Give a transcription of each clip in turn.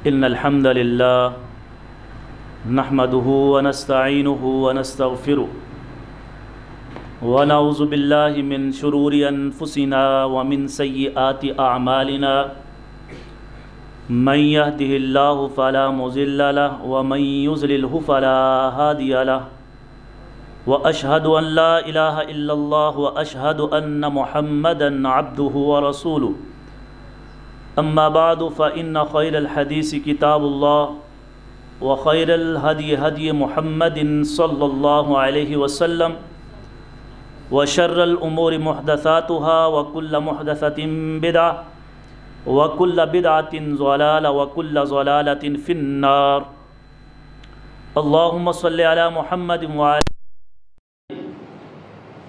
إن الحمد لله نحمده ونستعينه ونستغفره ونعوذ بالله من شرور أنفسنا ومن سيئات أعمالنا من يهده الله فلا مضل له ومن يضلله فلا هادي له وأشهد أن لا إله إلا الله وأشهد أن محمدًا عبده ورسوله أما بعد فإن خير الحديث كتاب الله وخير الهدي هدي محمد صلى الله عليه وسلم وشر الأمور محدثاتها وكل محدثة بدعة وكل بدعة ضلالة وكل ضلالة في النار اللهم صل على محمد وعلى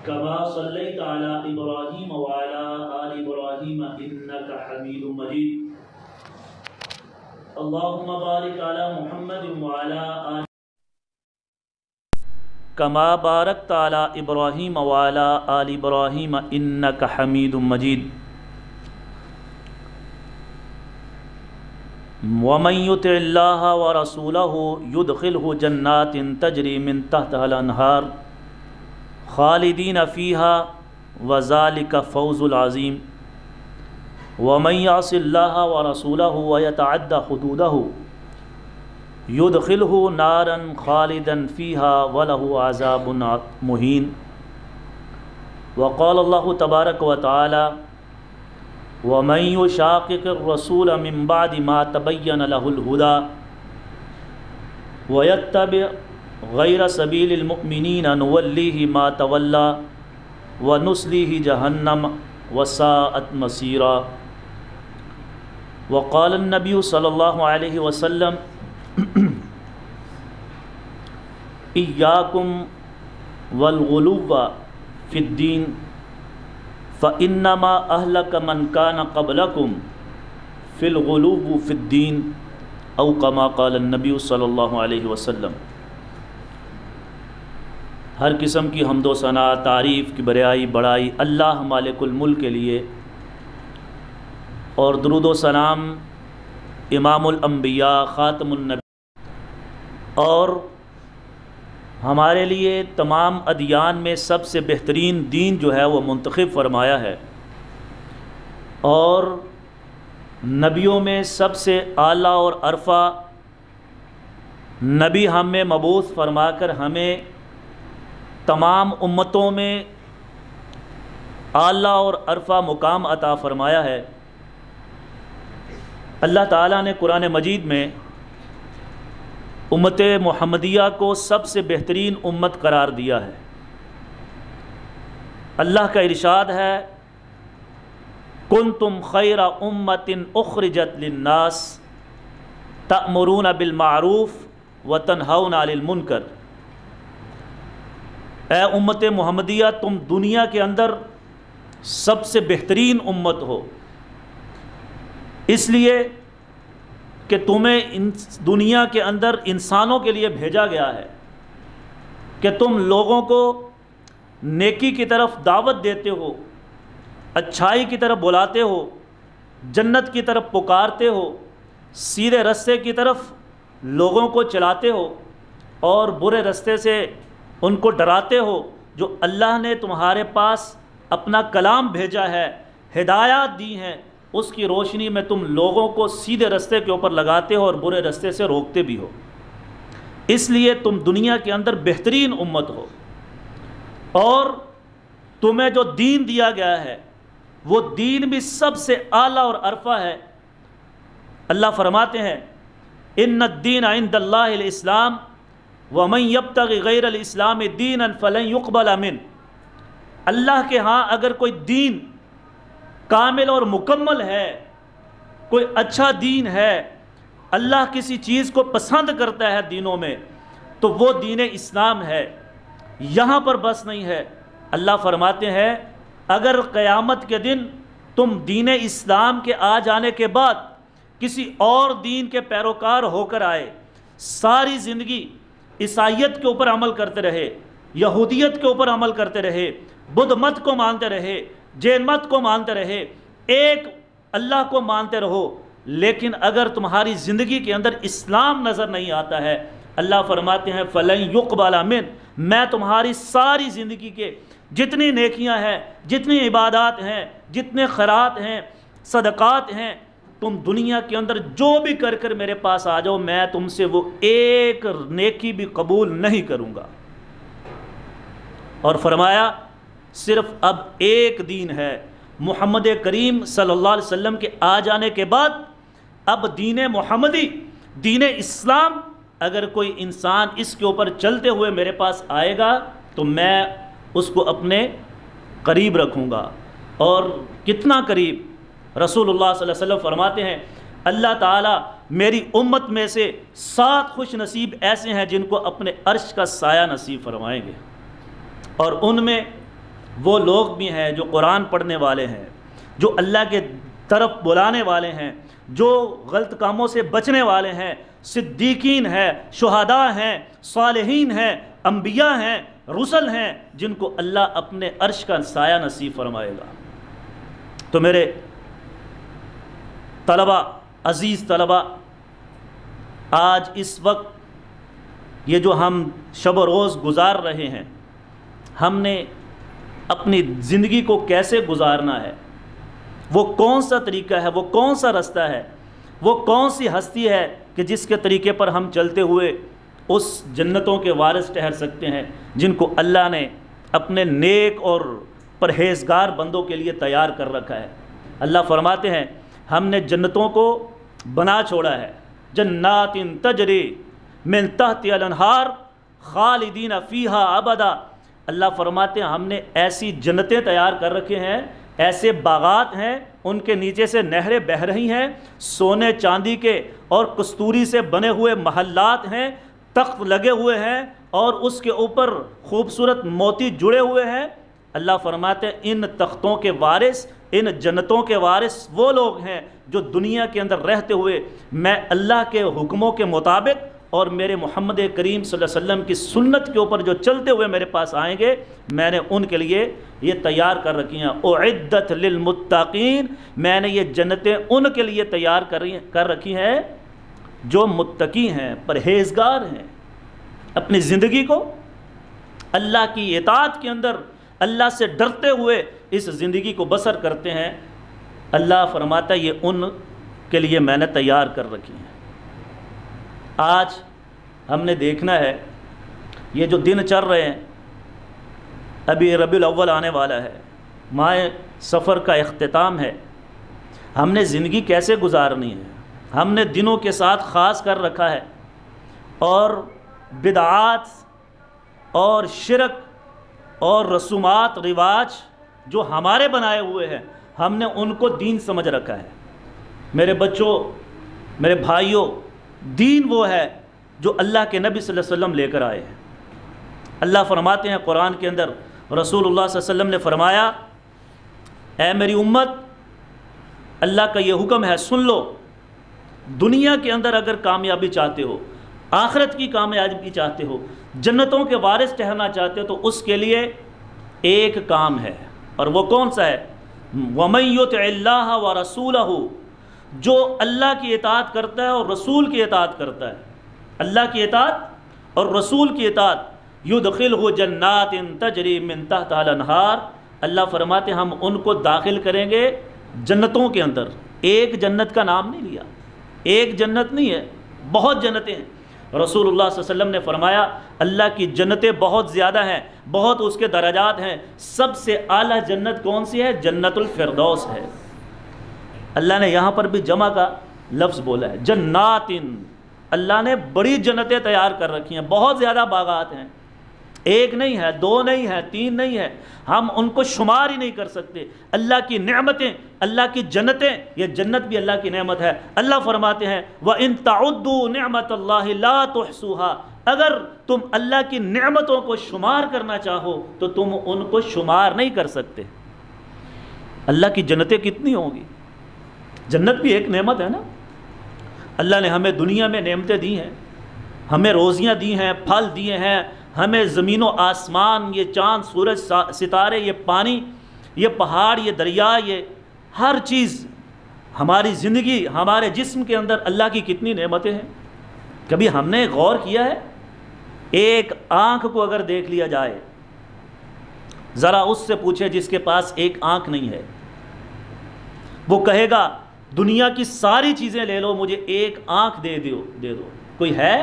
كما صليت على إبراهيم وعلى آل إبراهيم إنك حميد مجيد اللهم بارك على محمد وعلى آل كما باركت على إبراهيم وعلى آل إبراهيم إنك حميد مجيد ومن يطع الله ورسوله يدخله جنات تجري من تحتها الأنهار خالدین فیہا وذالک فوز العظیم ومن یعص اللہ ورسولہ ویتعد حدودہ یدخلہ نارا خالدا فیہا ولہ عذاب مہین وقال اللہ تبارک وتعالی ومن یشاقق الرسول من بعد ما تبین لہ الہدی ویتبع غیر سبیل المؤمنین نولیہ ما تولی ونصلیہ جہنم وساءت مصیرا وقال النبی صلی اللہ علیہ وسلم ایاکم والغلو فی الدین فإنما اہلک من کان قبلکم فی الغلو فی الدین او کما قال النبی صلی اللہ علیہ وسلم۔ ہر قسم کی حمد و ثنا تعریف کی بڑائی اللہ مالک الملک کے لیے، اور درود و سلام امام الانبیاء خاتم النبی اور ہمارے لیے تمام ادیان میں سب سے بہترین دین جو ہے وہ منتخب فرمایا ہے، اور نبیوں میں سب سے اعلیٰ اور عرفہ نبی ہم میں مبعوث فرما کر ہمیں تمام امتوں میں اعلیٰ اور عرفہ مقام عطا فرمایا ہے۔ اللہ تعالیٰ نے قرآن مجید میں امت محمدیہ کو سب سے بہترین امت قرار دیا ہے۔ اللہ کا ارشاد ہے کنتم خیر امت اخرجت للناس تأمرون بالمعروف وتنہون عن المنکر، اے امت محمدیہ تم دنیا کے اندر سب سے بہترین امت ہو، اس لیے کہ تمہیں دنیا کے اندر انسانوں کے لیے بھیجا گیا ہے کہ تم لوگوں کو نیکی کی طرف دعوت دیتے ہو، اچھائی کی طرف بلاتے ہو، جنت کی طرف پکارتے ہو، سیدھے رستے کی طرف لوگوں کو چلاتے ہو، اور برے رستے سے ان کو ڈراتے ہو۔ جو اللہ نے تمہارے پاس اپنا کلام بھیجا ہے، ہدایات دی ہیں، اس کی روشنی میں تم لوگوں کو سیدھے رستے کے اوپر لگاتے ہو اور برے رستے سے روکتے بھی ہو، اس لیے تم دنیا کے اندر بہترین امت ہو۔ اور تمہیں جو دین دیا گیا ہے وہ دین بھی سب سے اعلیٰ اور عرفہ ہے۔ اللہ فرماتے ہیں ان الدین عند اللہ الاسلام وَمَن يَبْتَغِ غَيْرَ الْإِسْلَامِ دِينًا فَلَن يُقْبَلَ مِنْهُ، اللہ کے ہاں اگر کوئی دین کامل اور مکمل ہے، کوئی اچھا دین ہے، اللہ کسی چیز کو پسند کرتا ہے دینوں میں تو وہ دین اسلام ہے۔ یہاں پر بس نہیں ہے، اللہ فرماتے ہیں اگر قیامت کے دن تم دین اسلام کے آ جانے کے بعد کسی اور دین کے پیروکار ہو کر آئے، ساری زندگی عیسائیت کے اوپر عمل کرتے رہے، یہودیت کے اوپر عمل کرتے رہے، بدھ مت کو مانتے رہے، جین مت کو مانتے رہے، ایک اللہ کو مانتے رہو، لیکن اگر تمہاری زندگی کے اندر اسلام نظر نہیں آتا ہے، اللہ فرماتے ہیں فَلَن يُقْبَلَ مِن، میں تمہاری ساری زندگی کے جتنی نیکیاں ہیں، جتنی عبادات ہیں، جتنے خیرات ہیں، صدقات ہیں، تم دنیا کے اندر جو بھی کر کر میرے پاس آ جاؤ، میں تم سے وہ ایک نیکی بھی قبول نہیں کروں گا۔ اور فرمایا صرف اب ایک دین ہے، محمد کریم صلی اللہ علیہ وسلم کے آ جانے کے بعد اب دین محمدی، دین اسلام، اگر کوئی انسان اس کے اوپر چلتے ہوئے میرے پاس آئے گا تو میں اس کو اپنے قریب رکھوں گا۔ اور کتنا قریب، رسول اللہ صلی اللہ علیہ وسلم فرماتے ہیں اللہ تعالیٰ میری امت میں سے 7 خوش نصیب ایسے ہیں جن کو اپنے عرش کا سایہ نصیب فرمائیں گے، اور ان میں وہ لوگ بھی ہیں جو قرآن پڑھنے والے ہیں، جو اللہ کے طرف بلانے والے ہیں، جو غلط کاموں سے بچنے والے ہیں، صدیقین ہیں، شہداء ہیں، صالحین ہیں، انبیاء ہیں، رسل ہیں، جن کو اللہ اپنے عرش کا سایہ نصیب فرمائے گا۔ تو میرے طلبہ، عزیز طلبہ، آج اس وقت یہ جو ہم شب و روز گزار رہے ہیں، ہم نے اپنی زندگی کو کیسے گزارنا ہے، وہ کون سا طریقہ ہے، وہ کون سا رستہ ہے، وہ کون سی ہستی ہے کہ جس کے طریقے پر ہم چلتے ہوئے اس جنتوں کے وارث ٹھہر سکتے ہیں جن کو اللہ نے اپنے نیک اور پرہیزگار بندوں کے لیے تیار کر رکھا ہے۔ اللہ فرماتے ہیں ہم نے جنتوں کو بنا چھوڑا ہے، جنات تجری من تحتها الانہار خالدین فیہا ابدا۔ اللہ فرماتے ہیں ہم نے ایسی جنتیں تیار کر رکھے ہیں، ایسے باغات ہیں، ان کے نیچے سے نہریں بہہ رہی ہیں، سونے چاندی کے اور کستوری سے بنے ہوئے محلات ہیں، تخت لگے ہوئے ہیں اور اس کے اوپر خوبصورت موتی جڑے ہوئے ہیں۔ اللہ فرماتے ہیں ان تختوں کے وارث، ان جنتوں کے وارث وہ لوگ ہیں جو دنیا کے اندر رہتے ہوئے میں اللہ کے حکموں کے مطابق اور میرے محمد کریم صلی اللہ علیہ وسلم کی سنت کے اوپر جو چلتے ہوئے میرے پاس آئیں گے، میں نے ان کے لیے یہ تیار کر رکھی ہیں۔ اعدت للمتقین، میں نے یہ جنتیں ان کے لیے تیار کر رکھی ہیں جو متقی ہیں، پرہیزگار ہیں، اپنی زندگی کو اللہ کی اطاعت کے اندر اللہ سے ڈرتے ہوئے اس زندگی کو بسر کرتے ہیں۔ اللہ فرماتا ہے یہ ان کے لیے میں نے تیار کر رکھی ہیں۔ آج ہم نے دیکھنا ہے یہ جو دن چل رہے ہیں، ابھی ربیع الاول آنے والا ہے، ماہ سفر کا اختتام ہے، ہم نے زندگی کیسے گزارنی ہے؟ ہم نے دنوں کے ساتھ خاص کر رکھا ہے اور بدعات اور شرک اور رسومات رواج جو ہمارے بنائے ہوئے ہیں، ہم نے ان کو دین سمجھ رکھا ہے۔ میرے بچوں، میرے بھائیوں، دین وہ ہے جو اللہ کے نبی صلی اللہ علیہ وسلم لے کر آئے ہیں۔ اللہ فرماتے ہیں قرآن کے اندر، رسول اللہ صلی اللہ علیہ وسلم نے فرمایا اے میری امت، اللہ کا یہ حکم ہے سن لو، دنیا کے اندر اگر کامیابی چاہتے ہو، آخرت کی کامیابی چاہتے ہو، جنتوں کے وارث ٹھہرنا چاہتے ہو، تو اس کے لیے ایک کام ہے، اور وہ کون سا ہے؟ وَمَن يُطِعِ اللَّهَ وَرَسُولَهُ، جو اللہ کی اطاعت کرتا ہے اور رسول کی اطاعت کرتا ہے، اللہ کی اطاعت اور رسول کی اطاعت، يُدْخِلْهُ جَنَّاتٍ تَجْرِي مِن تَحْتِهَا الْأَنْهَارُ، اللہ فرماتے ہیں ہم ان کو داخل کریں گے جنتوں کے اندر۔ ایک جنت کا نام نہیں لیا، ایک جنت نہیں ہے، بہت جنتیں ہیں۔ رسول اللہ صلی اللہ علیہ وسلم نے فرمایا اللہ کی جنتیں بہت زیادہ ہیں، بہت اس کے درجات ہیں، سب سے اعلیٰ جنت کون سی ہے؟ جنت الفردوس ہے۔ اللہ نے یہاں پر بھی جمع کا لفظ بولا ہے، جنات، اللہ نے بڑی جنتیں تیار کر رکھی ہیں، بہت زیادہ باغات ہیں، ایک نہیں ہے، دو نہیں ہے، تین نہیں ہے، ہم ان کو شمار ہی نہیں کر سکتے۔ اللہ کی نعمتیں، اللہ کی جنتیں، یہ جنت بھی اللہ کی نعمت ہے۔ اللہ فرماتے ہیں وَإِن تَعُدُّوا نِعْمَةَ اللَّهِ لَا تُحْصُوهَا، اگر تم اللہ کی نعمتوں کو شمار کرنا چاہو تو تم ان کو شمار نہیں کر سکتے۔ اللہ کی جنتیں کتنی ہوں گی؟ جنت بھی ایک نعمت ہے نا۔ اللہ نے ہمیں دنیا میں نعمتیں دی ہیں، ہمیں روزیاں دی ہیں، پھل دیے ہیں، ہمیں زمین و آسمان، یہ چاند سورج ستارے، یہ پانی، یہ پہاڑ، یہ دریا، یہ ہر چیز ہماری زندگی، ہمارے جسم کے اندر اللہ کی کتنی نعمتیں ہیں، کبھی ہم نے غور کیا ہے؟ ایک آنکھ کو اگر دیکھ لیا جائے، ذرا اس سے پوچھے جس کے پاس ایک آنکھ نہیں ہے، وہ کہے گا دنیا کی ساری چیزیں لے لو، مجھے ایک آنکھ دے دو۔ کوئی ہے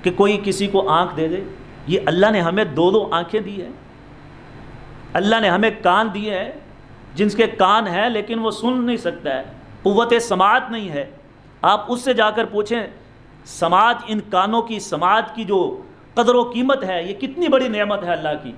کہ کوئی کسی کو آنکھ دے دے؟ یہ اللہ نے ہمیں دو دو آنکھیں دی ہیں، اللہ نے ہمیں کان دیے ہیں، جن کے کان ہیں لیکن وہ سن نہیں سکتا ہے، قوت سماعت نہیں ہے۔ آپ اس سے جا کر پوچھیں سماعت، ان کانوں کی سماعت کی جو قدر و قیمت ہے، یہ کتنی بڑی نعمت ہے اللہ کی۔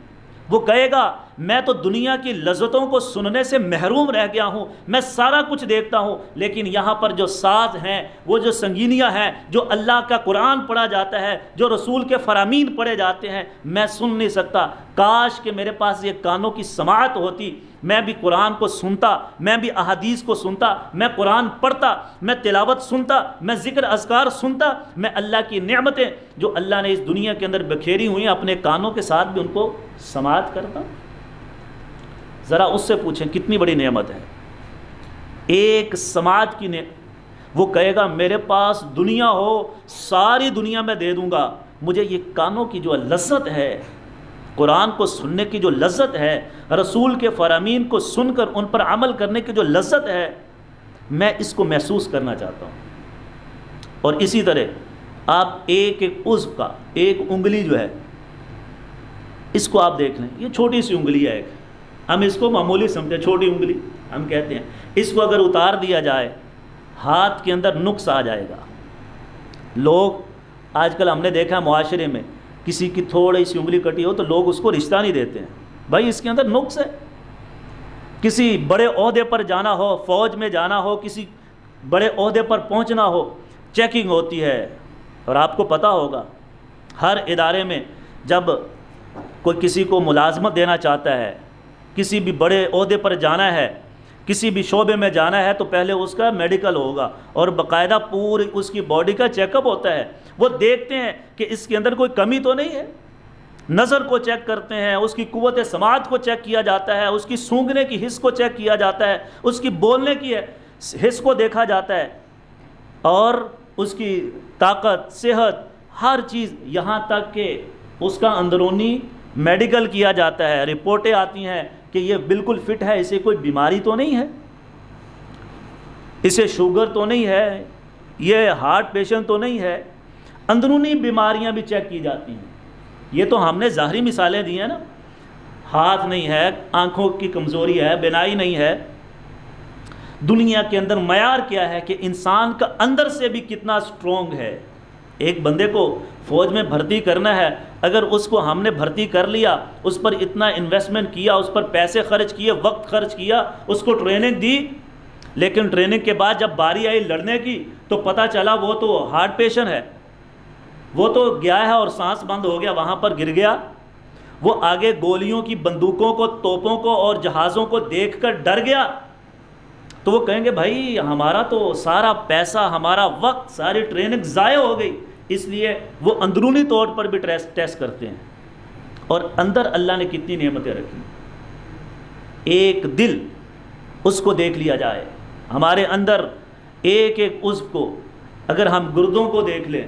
وہ کہے گا میں تو دنیا کی لذتوں کو سننے سے محروم رہ گیا ہوں، میں سارا کچھ دیکھتا ہوں، لیکن یہاں پر جو ساز ہیں، وہ جو سنگینیاں ہیں، جو اللہ کا قرآن پڑھا جاتا ہے، جو رسول کے فرامین پڑھے جاتے ہیں، میں سن نہیں سکتا۔ کاش کہ میرے پاس یہ کانوں کی سماعت ہوتی، میں بھی قرآن کو سنتا، میں بھی احادیث کو سنتا، میں قرآن پڑھتا، میں تلاوت سنتا، میں ذکر اذکار سنتا، میں اللہ کی نعمتیں جو اللہ نے اس دنیا کے اندر بکھیری ہوئی ہیں اپنے کانوں کے ساتھ بھی ان کو سماعت کرتا۔ ذرا اس سے پوچھیں کتنی بڑی نعمت ہے ایک سماعت کی وہ کہے گا میرے پاس دنیا ہو، ساری دنیا میں دے دوں گا، مجھے یہ کانوں کی جو لذت ہے، قرآن کو سننے کی جو لذت ہے، رسول کے فرامین کو سن کر ان پر عمل کرنے کی جو لذت ہے، میں اس کو محسوس کرنا چاہتا ہوں۔ اور اسی طرح آپ ایک ایک عضو کا، ایک انگلی جو ہے، اس کو آپ دیکھ لیں، یہ چھوٹی سی انگلی ہے، ایک ہم اس کو معمولی سمجھتے ہیں، چھوٹی انگلی ہم کہتے ہیں، اس کو اگر اتار دیا جائے ہاتھ کے اندر نقص آ جائے گا۔ لوگ آج کل ہم نے دیکھا معاشرے میں کسی کی تھوڑی سی انگلی کٹی ہو تو لوگ اس کو رشتہ نہیں دیتے ہیں، بھائی اس کے اندر نقص ہے۔ کسی بڑے عہدے پر جانا ہو، فوج میں جانا ہو، کسی بڑے عہدے پر پہنچنا ہو، چیکنگ ہوتی ہے، اور آپ کو پتہ ہوگا ہر ادارے میں جب کوئی کسی کو ملازمت دینا چاہتا ہے، کسی بھی بڑے عہدے پر جانا ہے، کسی بھی شعبے میں جانا ہے، تو پہلے اس کا میڈیکل ہوگا اور باقاعدہ پوری اس کی باڈی کا چیک اپ ہوتا ہے۔ وہ دیکھتے ہیں کہ اس کے اندر کوئی کمی تو نہیں ہے، نظر کو چیک کرتے ہیں، اس کی قوت سماعت کو چیک کیا جاتا ہے، اس کی سونگھنے کی حس کو چیک کیا جاتا ہے، اس کی بولنے کی حس کو دیکھا جاتا ہے، اور اس کی طاقت، صحت، ہر چیز، یہاں تک کہ اس کا اندرونی میڈیکل کیا جاتا ہے، رپورٹیں آتی ہیں کہ یہ بالکل فٹ ہے، اسے کوئی بیماری تو نہیں ہے، اسے شوگر تو نہیں ہے، یہ ہارٹ پیشنٹ تو نہیں ہے، اندرونی بیماریاں بھی چیک کی جاتی ہیں۔ یہ تو ہم نے ظاہری مثالیں دی ہیں نا، ہاتھ نہیں ہے، آنکھوں کی کمزوری ہے، بینائی نہیں ہے۔ دنیا کے اندر معیار کیا ہے کہ انسان کا اندر سے بھی کتنا سٹرونگ ہے۔ ایک بندے کو فوج میں بھرتی کرنا ہے، اگر اس کو ہم نے بھرتی کر لیا، اس پر اتنا انویسٹمنٹ کیا، اس پر پیسے خرچ کیے، وقت خرچ کیا، اس کو ٹریننگ دی، لیکن ٹریننگ کے بعد جب باری آئی لڑنے کی تو پتہ چلا وہ تو ہارٹ پیشنٹ ہے، وہ تو گیا ہے اور سانس بند ہو گیا، وہاں پر گر گیا، وہ آگے گولیوں کی، بندوقوں کو، توپوں کو اور جہازوں کو دیکھ کر ڈر گیا، تو وہ کہیں گے بھائی ہمارا تو سارا پیسہ، ہمارا وقت، ساری ٹریننگ ضائع ہو گئی۔ اس لیے وہ اندرونی طور پر بھی ٹیسٹ کرتے ہیں۔ اور اندر اللہ نے کتنی نعمتیں رکھی، ایک دل، اس کو دیکھ لیا جائے، ہمارے اندر ایک ایک عضو کو، اگر ہم گردوں کو دیکھ لیں،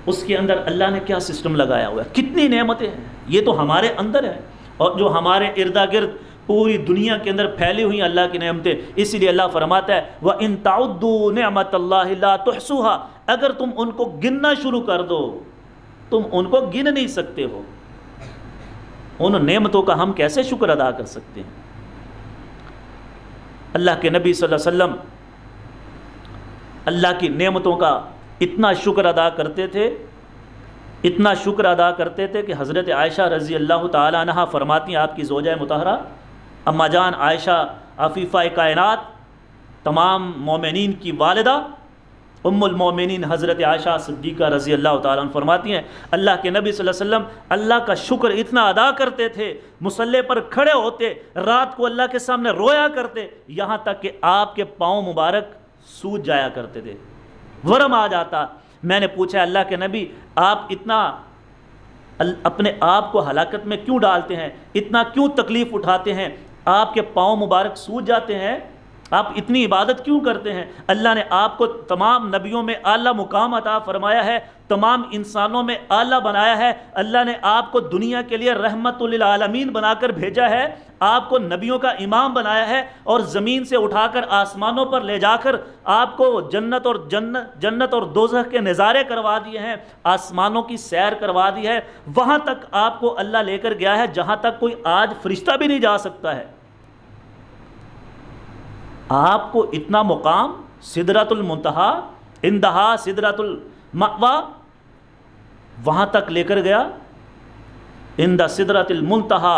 اس کے اندر اللہ نے کیا سسٹم لگایا ہوا ہے، کتنی نعمتیں ہیں، یہ تو ہمارے اندر ہے، اور جو ہمارے ارد گرد پوری دنیا کے اندر پھیلی ہوئی اللہ کی نعمتیں۔ اسی لیے اللہ فرماتا ہے وَإِن تَعُدُّوا نِعْمَةَ اللَّهِ لَا تُحْصُوهَا، اگر تم ان کو گننا شروع کر دو، تم ان کو گن نہیں سکتے ہو۔ ان نعمتوں کا ہم کیسے شکر ادا کر سکتے ہیں؟ اللہ کے نبی صلی اللہ علیہ وسلم اللہ کی نعمتوں کا اتنا شکر ادا کرتے تھے، اتنا شکر ادا کرتے تھے کہ حضرت عائشہ رضی اللہ تعالی عنہا فرماتی ہیں، آپ کی زوجہ مطہرہ اما جان عائشہ عفیفہ کائنات، تمام مومنین کی والدہ، ام المومنین حضرت عائشہ صدیقہ رضی اللہ تعالیٰ عنہ فرماتی ہیں اللہ کے نبی صلی اللہ علیہ وسلم اللہ کا شکر اتنا ادا کرتے تھے، مصلی پر کھڑے ہوتے، رات کو اللہ کے سامنے رویا کرتے، یہاں تک کہ آپ کے پاؤں مبارک سوج جایا کرتے تھے، ورم آ جاتا۔ میں نے پوچھا اللہ کے نبی آپ اتنا اپنے آپ کو ہلاکت میں کیوں ڈالتے ہیں، اتنا کیوں تکلیف اٹھاتے ہیں، آپ کے پاؤں مبارک سوج جاتے ہیں؟ آپ اتنی عبادت کیوں کرتے ہیں؟ اللہ نے آپ کو تمام نبیوں میں اعلیٰ مقام عطا فرمایا ہے، تمام انسانوں میں اعلیٰ بنایا ہے، اللہ نے آپ کو دنیا کے لیے رحمت للعالمین بنا کر بھیجا ہے، آپ کو نبیوں کا امام بنایا ہے، اور زمین سے اٹھا کر آسمانوں پر لے جا کر آپ کو جنت اور دوزخ کے نظارے کروا دیے ہیں، آسمانوں کی سیر کروا دی ہے، وہاں تک آپ کو اللہ لے کر گیا ہے جہاں تک کوئی آج فرشتہ بھی نہیں جا سکتا ہے۔ آپ کو اتنا مقام سدرۃ المنتہا، انتہا سدرۃ المأویٰ، وہاں تک لے کر گیا۔ عند سدرۃ المنتہا،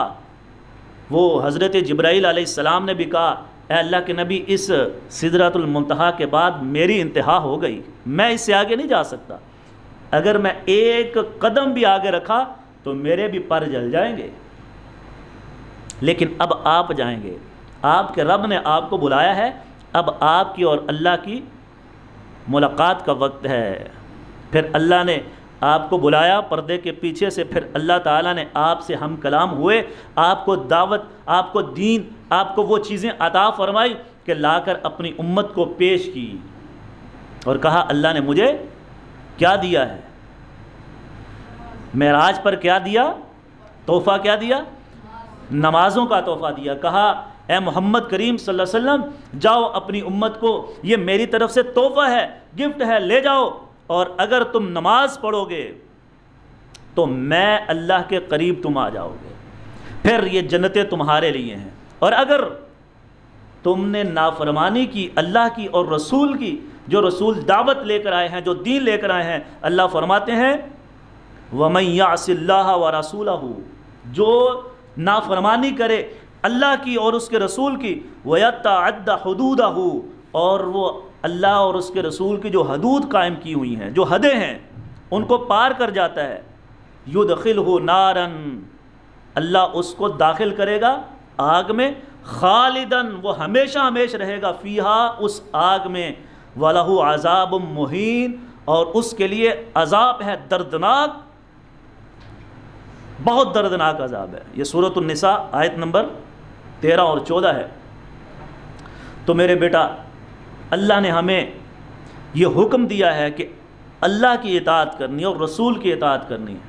وہ حضرت جبرائیل علیہ السلام نے بھی کہا اے اللہ کے نبی، اس سدرۃ المنتہا کے بعد میری انتہا ہو گئی، میں اس سے آگے نہیں جا سکتا، اگر میں ایک قدم بھی آگے رکھا تو میرے بھی پر جل جائیں گے، لیکن اب آپ جائیں گے، آپ کے رب نے آپ کو بلایا ہے، اب آپ کی اور اللہ کی ملاقات کا وقت ہے۔ پھر اللہ نے آپ کو بلایا پردے کے پیچھے سے، پھر اللہ تعالیٰ نے آپ سے ہم کلام ہوئے، آپ کو دعوت، آپ کو دین، آپ کو وہ چیزیں عطا فرمائی کہ لا کر اپنی امت کو پیش کی، اور کہا اللہ نے مجھے کیا دیا ہے، معراج پر کیا دیا، تحفہ کیا دیا، نمازوں کا تحفہ دیا۔ کہا اے محمد کریم صلی اللہ علیہ وسلم، جاؤ اپنی امت کو یہ میری طرف سے تحفہ ہے، گفٹ ہے، لے جاؤ، اور اگر تم نماز پڑھو گے تو میں اللہ کے قریب تم آ جاؤ گے، پھر یہ جنتیں تمہارے لیے ہیں، اور اگر تم نے نافرمانی کی اللہ کی اور رسول کی، جو رسول دعوت لے کر آئے ہیں، جو دین لے کر آئے ہیں، اللہ فرماتے ہیں وَمَن يَعْصِ اللَّهَ وَرَسُولَهُ، جو نافرمانی کرے اللہ کی اور اس کے رسول کی، وَيَتَّعَدَّ حُدُودَهُ، اور وہ اللہ اور اس کے رسول کی جو حدود قائم کی ہوئی ہیں، جو حدیں ہیں، ان کو پار کر جاتا ہے، يُدْخِلْهُ نَارًا، اللہ اس کو داخل کرے گا آگ میں، خالداً، وہ ہمیشہ ہمیشہ رہے گا، فیہا، اس آگ میں، وَلَهُ عَذَابٌ مُّہِینٌ، اور اس کے لیے عذاب ہے دردناک، بہت دردناک عذاب ہے۔ یہ سورۃ النساء آیت نمبر 13 اور 14 ہے۔ تو میرے بیٹا، اللہ نے ہمیں یہ حکم دیا ہے کہ اللہ کی اطاعت کرنی ہے اور رسول کی اطاعت کرنی ہے،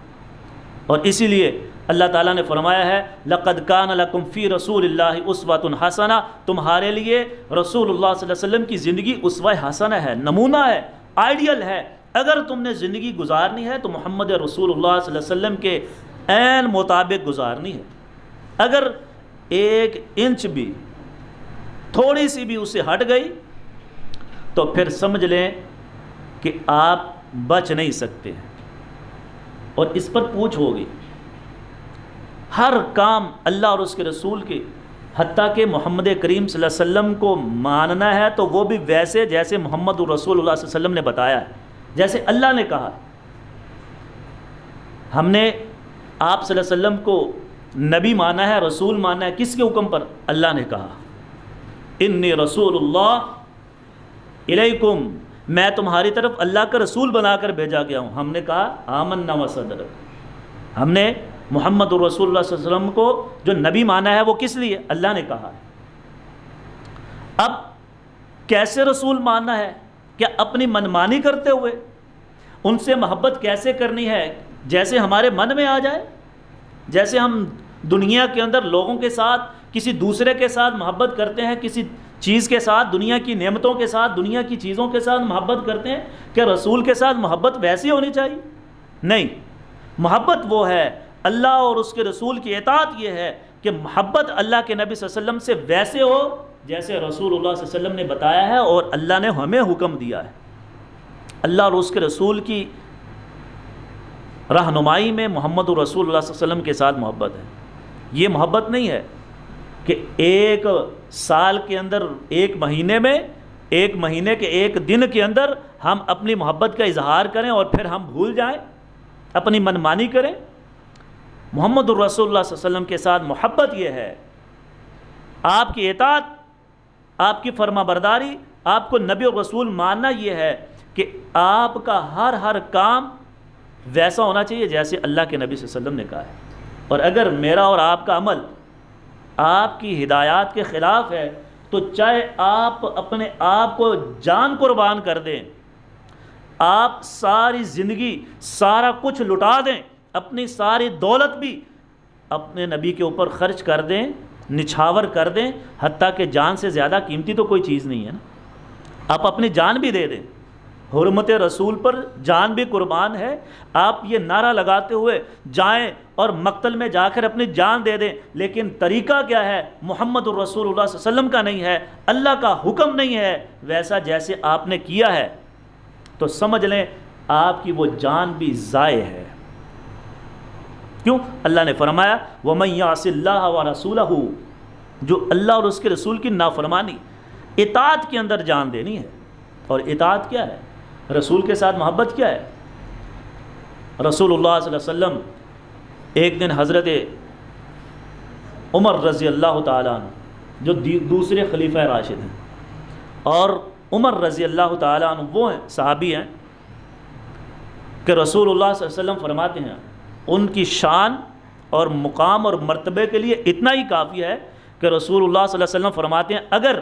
اور اسی لیے اللہ تعالیٰ نے فرمایا ہے لَقَدْ كَانَ لَكُمْ فِي رَسُولِ اللَّهِ أُسْوَةٌ حَسَنَةٌ، تمہارے لیے رسول اللہ صلی اللہ علیہ وسلم کی زندگی اسوہ حسنہ ہے، نمونہ ہے، آئیڈیل ہے۔ اگر تم نے زندگی گزارنی ہے تو محمد رسول اللہ صلی اللہ علیہ وسلم کے عین مطابق گزارنی ہے، اگر ایک انچ بھی، تھوڑی سی بھی اسے ہٹ گئی تو پھر سمجھ لیں کہ آپ بچ نہیں سکتے، اور اس پر پوچھ ہوگی۔ ہر کام اللہ اور اس کے رسول کے، حتیٰ کہ محمد کریم صلی اللہ علیہ وسلم کو ماننا ہے تو وہ بھی ویسے جیسے محمد رسول اللہ صلی اللہ علیہ وسلم نے بتایا ہے، جیسے اللہ نے کہا۔ ہم نے آپ صلی اللہ علیہ وسلم کو نبی مانا ہے، رسول مانا ہے، کس کے حکم پر؟ اللہ نے کہا انی رسول اللہ الیکم، میں تمہاری طرف اللہ کا رسول بنا کر بھیجا گیا ہوں۔ ہم نے کہا آمنا وصدقنا، ہم نے محمد رسول اللہ صلی اللہ علیہ وسلم کو جو نبی مانا ہے وہ کس لیے؟ اللہ نے کہا ہے۔ اب کیسے رسول ماننا ہے؟ کیا اپنی منمانی کرتے ہوئے؟ ان سے محبت کیسے کرنی ہے؟ جیسے ہمارے من میں آ جائے، جیسے ہم دنیا کے اندر لوگوں کے ساتھ، کسی دوسرے کے ساتھ محبت کرتے ہیں، کسی چیز کے ساتھ، دنیا کی نعمتوں کے ساتھ، دنیا کی چیزوں کے ساتھ محبت کرتے ہیں، کہ رسول کے ساتھ محبت ویسی ہونی چاہیے؟ نہیں، محبت وہ ہے اللہ اور اس کے رسول کی اطاعت یہ ہے کہ محبت اللہ کے نبی صلی اللہ علیہ وسلم سے ویسے ہو جیسے رسول اللہ صلی اللہ علیہ وسلم نے بتایا ہے اور اللہ نے ہمیں حکم دیا ہے۔ اللہ اور اس کے رسول کی رہنمائی میں محمد رسول اللہ صلی اللہ علیہ وسلم کے ساتھ محبت ہے۔ یہ محبت نہیں ہے کہ ایک سال کے اندر، ایک مہینے میں، ایک مہینے کے ایک دن کے اندر ہم اپنی محبت کا اظہار کریں اور پھر ہم بھول جائیں، اپنی منمانی کریں۔ محمد الرسول اللہ صلی اللہ علیہ وسلم کے ساتھ محبت یہ ہے، آپ کی اطاعت، آپ کی فرما برداری، آپ کو نبی اور رسول ماننا یہ ہے کہ آپ کا ہر کام ویسا ہونا چاہیے جیسے اللہ کے نبی صلی اللہ علیہ وسلم نے کہا ہے، اور اگر میرا اور آپ کا عمل آپ کی ہدایات کے خلاف ہے تو چاہے آپ اپنے آپ کو جان قربان کر دیں، آپ ساری زندگی سارا کچھ لٹا دیں، اپنی ساری دولت بھی اپنے نبی کے اوپر خرچ کر دیں، نچھاور کر دیں، حتیٰ کہ جان سے زیادہ قیمتی تو کوئی چیز نہیں ہے نا، آپ اپنی جان بھی دے دیں، حرمت رسول پر جان بھی قربان ہے، آپ یہ نعرہ لگاتے ہوئے جائیں اور مقتل میں جا کر اپنی جان دے دیں، لیکن طریقہ کیا ہے؟ محمد الرسول اللہ صلی اللہ علیہ وسلم کا نہیں ہے، اللہ کا حکم نہیں ہے، ویسا جیسے آپ نے کیا ہے تو سمجھ لیں آپ کی وہ جان بھی ضائع ہے۔ کیوں؟ اللہ نے فرمایا وَمَن يَعْصِ اللَّهَ وَرَسُولَهُ، جو اللہ اور اس کے رسول کی نافرمانی، اطاعت کے اندر جان دینی ہے۔ اور اطاعت کیا ہے؟ رسول کے ساتھ محبت کیا ہے؟ رسول اللہ صلی اللہ علیہ وسلم ایک دن حضرت عمر رضی اللہ تعالیٰ عنہ جو دوسرے خلیفہ راشد ہیں، اور عمر رضی اللہ تعالیٰ عنہ وہ ہیں صحابی ہیں کہ رسول اللہ صلی اللہ علیہ وسلم فرماتے ہیں ان کی شان اور مقام اور مرتبے کے لیے اتنا ہی کافی ہے کہ رسول اللہ صلی اللہ علیہ وسلم فرماتے ہیں اگر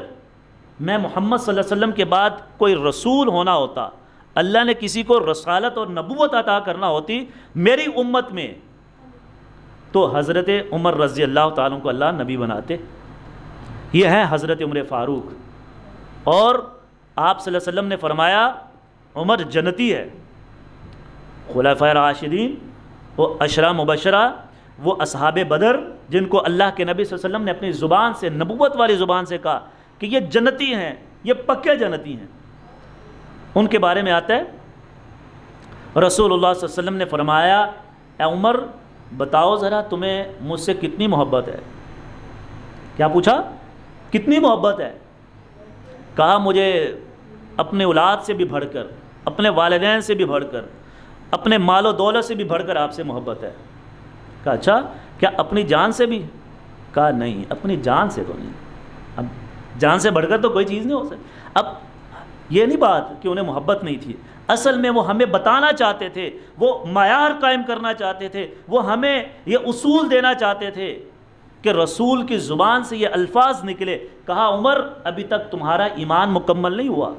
میں محمد صلی اللہ علیہ وسلم کے بعد کوئی رسول ہونا ہوتا، اللہ نے کسی کو رسالت اور نبوت عطا کرنا ہوتی میری امت میں، تو حضرت عمر رضی اللہ تعالیٰ کو اللہ نبی بناتے۔ یہ ہیں حضرت عمر فاروق، اور آپ صلی اللہ علیہ وسلم نے فرمایا عمر جنتی ہے۔ خلفائے راشدین، وہ عشرہ مبشرہ، وہ اصحاب بدر جن کو اللہ کے نبی صلی اللہ علیہ وسلم نے اپنی زبان سے، نبوت والی زبان سے کہا کہ یہ جنتی ہیں، یہ پکے جنتی ہیں، ان کے بارے میں آتا ہے رسول اللہ صلی اللہ علیہ وسلم نے فرمایا اے عمر بتاؤ ذرا تمہیں مجھ سے کتنی محبت ہے؟ کیا پوچھا؟ کتنی محبت ہے؟ کہا مجھے اپنے اولاد سے بھی بڑھ کر، اپنے والدین سے بھی بڑھ کر، اپنے مال و دولت سے بھی بڑھ کر آپ سے محبت ہے۔ کہا اچھا کیا اپنی جان سے بھی؟ کہا نہیں، اپنی جان سے تو نہیں، اب جان سے بڑھ کر تو کوئی چیز نہیں ہو سکتی۔ اب یہ نہیں بات کہ انہیں محبت نہیں تھی، اصل میں وہ ہمیں بتانا چاہتے تھے، وہ معیار قائم کرنا چاہتے تھے، وہ ہمیں یہ اصول دینا چاہتے تھے کہ رسول کی زبان سے یہ الفاظ نکلے۔ کہا عمر ابھی تک تمہارا ایمان مکمل نہیں ہوا۔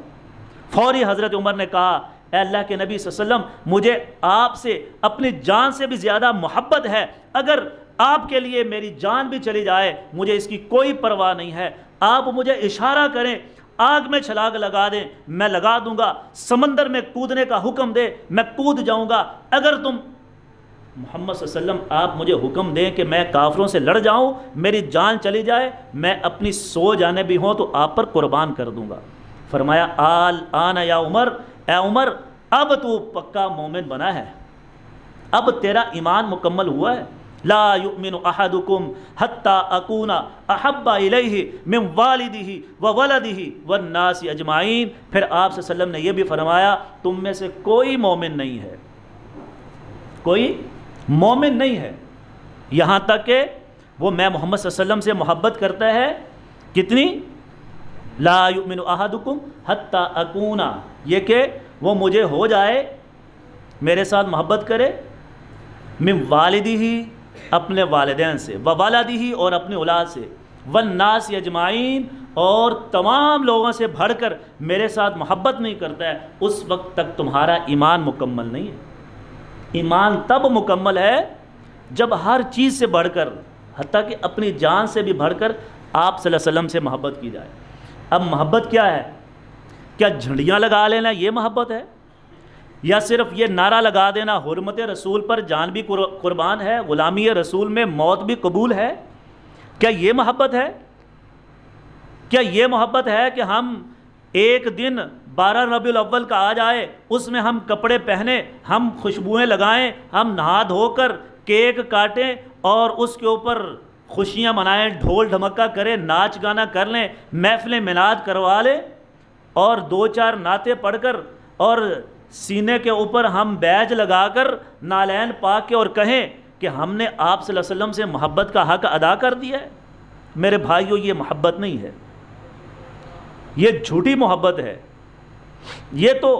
فوری حضرت عمر نے کہا اے اللہ کے نبی صلی اللہ علیہ وسلم مجھے آپ سے اپنی جان سے بھی زیادہ محبت ہے، اگر آپ کے لیے میری جان بھی چلی جائے مجھے اس کی کوئی پرواہ نہیں ہے، آپ مجھے اشارہ کریں، آگ میں چھلاگ لگا دیں میں لگا دوں گا، سمندر میں کودنے کا حکم دے میں کود جاؤں گا، اگر تم محمد صلی اللہ علیہ وسلم آپ مجھے حکم دیں کہ میں کافروں سے لڑ جاؤں، میری جان چلی جائے، میں اپنی سو جانے بھی ہوں تو آپ پر قربان کر دوں گا۔ فرمایا آن یا عمر، اے عمر اب تو پکا مومن بنا ہے، اب تیرا ایمان مکمل ہوا ہے۔ لا یؤمن احدکم حتی اکون احب الیہ من والدہ وولدہ والناس اجمعین۔ پھر آپ صلی اللہ علیہ وسلم نے یہ بھی فرمایا تم میں سے کوئی مومن نہیں ہے، کوئی مومن نہیں ہے یہاں تک کہ وہ میں محمد صلی اللہ علیہ وسلم سے محبت کرتا ہے کتنی؟ لا یؤمن احدکم حتی اکون، یہ کہ وہ مجھے ہو جائے، میرے ساتھ محبت کرے، من والدہ اپنے والدین سے، وولدہ اور اپنی اولاد سے، والناس اجمعین اور تمام لوگوں سے بڑھ کر میرے ساتھ محبت نہیں کرتا ہے، اس وقت تک تمہارا ایمان مکمل نہیں ہے۔ ایمان تب مکمل ہے جب ہر چیز سے بڑھ کر، حتیٰ کہ اپنی جان سے بھی بڑھ کر آپ صلی اللہ علیہ وسلم سے محبت کی جائے۔ اب محبت کیا ہے؟ کیا جھنڈیاں لگا لینا یہ محبت ہے؟ یا صرف یہ نعرہ لگا دینا حرمت رسول پر جان بھی قربان ہے، غلامی رسول میں موت بھی قبول ہے؟ کیا یہ محبت ہے؟ کیا یہ محبت ہے کہ ہم ایک دن 12 ربیع الاول کا آ جائے، اس میں ہم کپڑے پہنیں، ہم خوشبوئیں لگائیں، ہم نہا دھو کر کیک کاٹیں اور اس کے اوپر خوشیاں منائیں، ڈھول ڈھمکا کریں، ناچ گانا کر لیں، محفل میلاد کروا لیں اور 2-4 نعتیں پڑھ کر اور سینے کے اوپر ہم بیج لگا کر نالین پاک کے اور کہیں کہ ہم نے آپ صلی اللہ علیہ وسلم سے محبت کا حق ادا کر دیا ہے؟ میرے بھائیوں یہ محبت نہیں ہے، یہ جھوٹی محبت ہے، یہ تو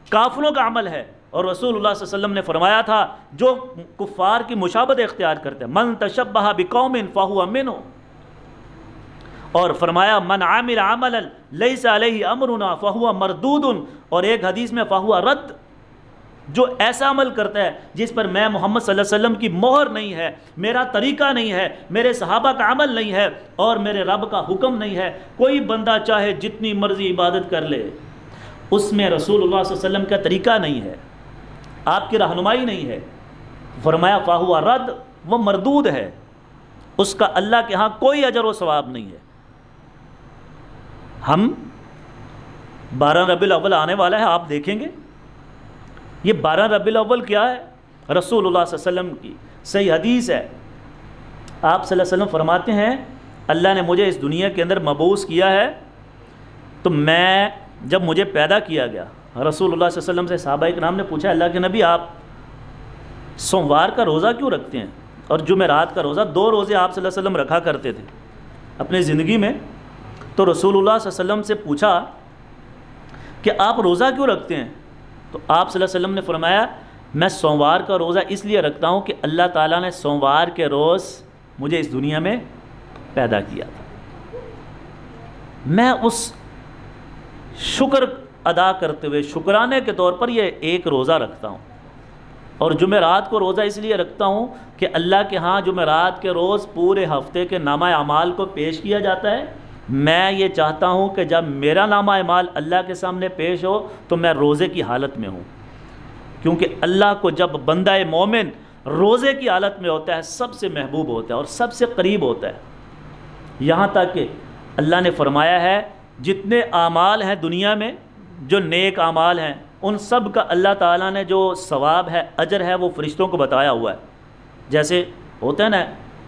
کافروں کا عمل ہے۔ اور رسول اللہ صلی اللہ علیہ وسلم نے فرمایا تھا جو کفار کی مشابہت اختیار کرتے ہیں من تشبہ بقوم فہو منہم، اور فرمایا من عامل عملا لیس علیہ امرنا فہو مردود، اور ایک حدیث میں فہو رد، جو ایسا عمل کرتا ہے جس پر میں محمد صلی اللہ علیہ وسلم کی مہر نہیں ہے، میرا طریقہ نہیں ہے، میرے صحابہ کا عمل نہیں ہے، اور میرے رب کا حکم نہیں ہے، کوئی بندہ چاہے جتنی مرضی عبادت کر لے، اس میں رسول اللہ صلی اللہ علیہ وسلم کا طریقہ نہیں ہے، آپ کی رہنمائی نہیں ہے، فرمایا فہو رد، وہ مردود ہے، اس کا اللہ کے ہاں کوئی اجر و ثواب نہیں ہے۔ ہم 12 ربیع الاول آنے والا ہے، آپ دیکھیں گے یہ 12 ربیع الاول کیا ہے، رسول اللہ صلی اللہ علیہ وسلم کی صحیح حدیث ہے، آپ صلی اللہ علیہ وسلم فرماتے ہیں اللہ نے مجھے اس دنیا کے اندر مبعوث کیا ہے، تو میں جب مجھے پیدا کیا گیا، رسول اللہ صلی اللہ علیہ وسلم سے صحابہ کرام نے پوچھا اللہ کے نبی آپ سوموار کا روزہ کیوں رکھتے ہیں اور جمعرات کا روزہ؟ 2 روزے آپ صلی اللہ علیہ وسلم رکھا کرتے تھے اپنی زندگی میں، تو رسول اللہ صلی اللہ علیہ وسلم سے پوچھا کہ آپ روزہ کیوں رکھتے ہیں؟ تو آپ صلی اللہ علیہ وسلم نے فرمایا میں سوموار کا روزہ اس لیے رکھتا ہوں کہ اللہ تعالیٰ نے سوموار کے روز مجھے اس دنیا میں پیدا کیا تھا، میں اس شکر ادا کرتے ہوئے شکرانے کے طور پر یہ ایک روزہ رکھتا ہوں، اور جمعرات کو روزہ اس لیے رکھتا ہوں کہ اللہ کے ہاں جمعرات کے روز پورے ہفتے کے نامہ اعمال کو پیش کیا جاتا ہے، میں یہ چاہتا ہوں کہ جب میرا نامہ اعمال اللہ کے سامنے پیش ہو تو میں روزے کی حالت میں ہوں، کیونکہ اللہ کو جب بندہ مومن روزے کی حالت میں ہوتا ہے سب سے محبوب ہوتا ہے اور سب سے قریب ہوتا ہے، یہاں تک کہ اللہ نے فرمایا ہے جتنے اعمال ہیں دنیا میں جو نیک اعمال ہیں ان سب کا اللہ تعالیٰ نے جو ثواب ہے اجر ہے وہ فرشتوں کو بتایا ہوا ہے، جیسے ہوتا ہے نا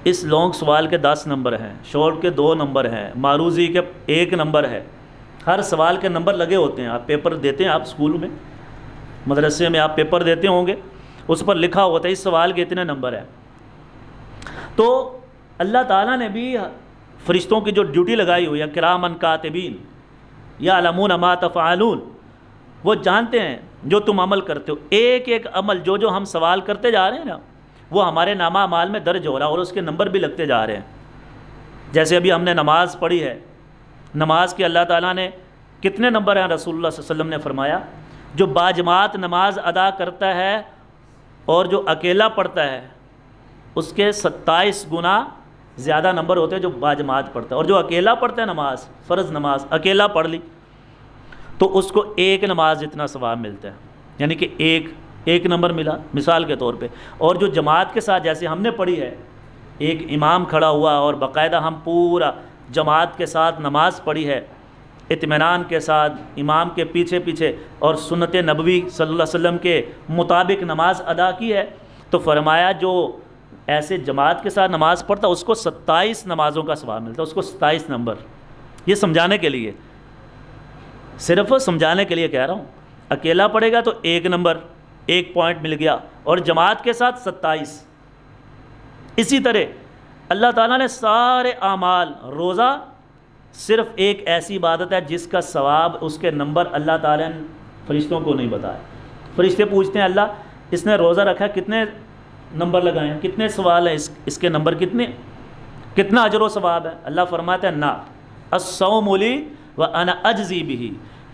اس لانگ سوال کے 10 نمبر ہیں، شارٹ کے 2 نمبر ہیں، معروضی کے 1 نمبر ہے، ہر سوال کے نمبر لگے ہوتے ہیں، آپ پیپر دیتے ہیں، آپ اسکول میں مدرسے میں آپ پیپر دیتے ہوں گے، اس پر لکھا ہوتا ہے اس سوال کے اتنے نمبر ہیں، تو اللہ تعالیٰ نے بھی فرشتوں کی جو ڈیوٹی لگائی ہوئی ہے کرامن کاتبین یعلمون ما تفعلون، وہ جانتے ہیں جو تم عمل کرتے ہو، ایک ایک عمل جو ہم سوال کرتے جا رہے ہیں نا وہ ہمارے نامہ اعمال میں درج ہو رہا ہے اور اس کے نمبر بھی لگتے جا رہے ہیں۔ جیسے ابھی ہم نے نماز پڑھی ہے، نماز کے اللہ تعالیٰ نے کتنے نمبر ہیں رسول اللہ صلی اللہ علیہ وسلم نے فرمایا جو باجماعت نماز ادا کرتا ہے اور جو اکیلا پڑھتا ہے اس کے 27 گنا زیادہ نمبر ہوتے ہیں جو باجماعت پڑھتا ہے، اور جو اکیلا پڑھتا ہے نماز فرض نماز اکیلا پڑھ لی تو اس کو 1 نماز جتنا ثواب ملتا ہے، یعنی کہ ایک نمبر ملا مثال کے طور پہ، اور جو جماعت کے ساتھ جیسے ہم نے پڑھی ہے ایک امام کھڑا ہوا اور باقاعدہ ہم پورا جماعت کے ساتھ نماز پڑھی ہے اطمینان کے ساتھ امام کے پیچھے پیچھے اور سنت نبوی صلی اللہ علیہ وسلم کے مطابق نماز ادا کی ہے، تو فرمایا جو ایسے جماعت کے ساتھ نماز پڑھتا اس کو 27 نمازوں کا ثواب ملتا ہے، اس کو 27 نمبر، یہ سمجھانے کے لیے، صرف سمجھانے کے لیے کہہ رہا ہوں، اکیلا پڑھے گا تو 1 نمبر 1 پوائنٹ مل گیا اور جماعت کے ساتھ 27۔ اسی طرح اللہ تعالیٰ نے سارے اعمال، روزہ صرف ایک ایسی عبادت ہے جس کا ثواب اس کے نمبر اللہ تعالیٰ نے فرشتوں کو نہیں بتایا، فرشتے پوچھتے ہیں اللہ اس نے روزہ رکھا کتنے نمبر لگائے ہیں، کتنے سوال ہیں، اس کے نمبر کتنا اجر و ثواب ہے؟ اللہ فرماتا ہے نا الصوم لی وانا اجزی بہ،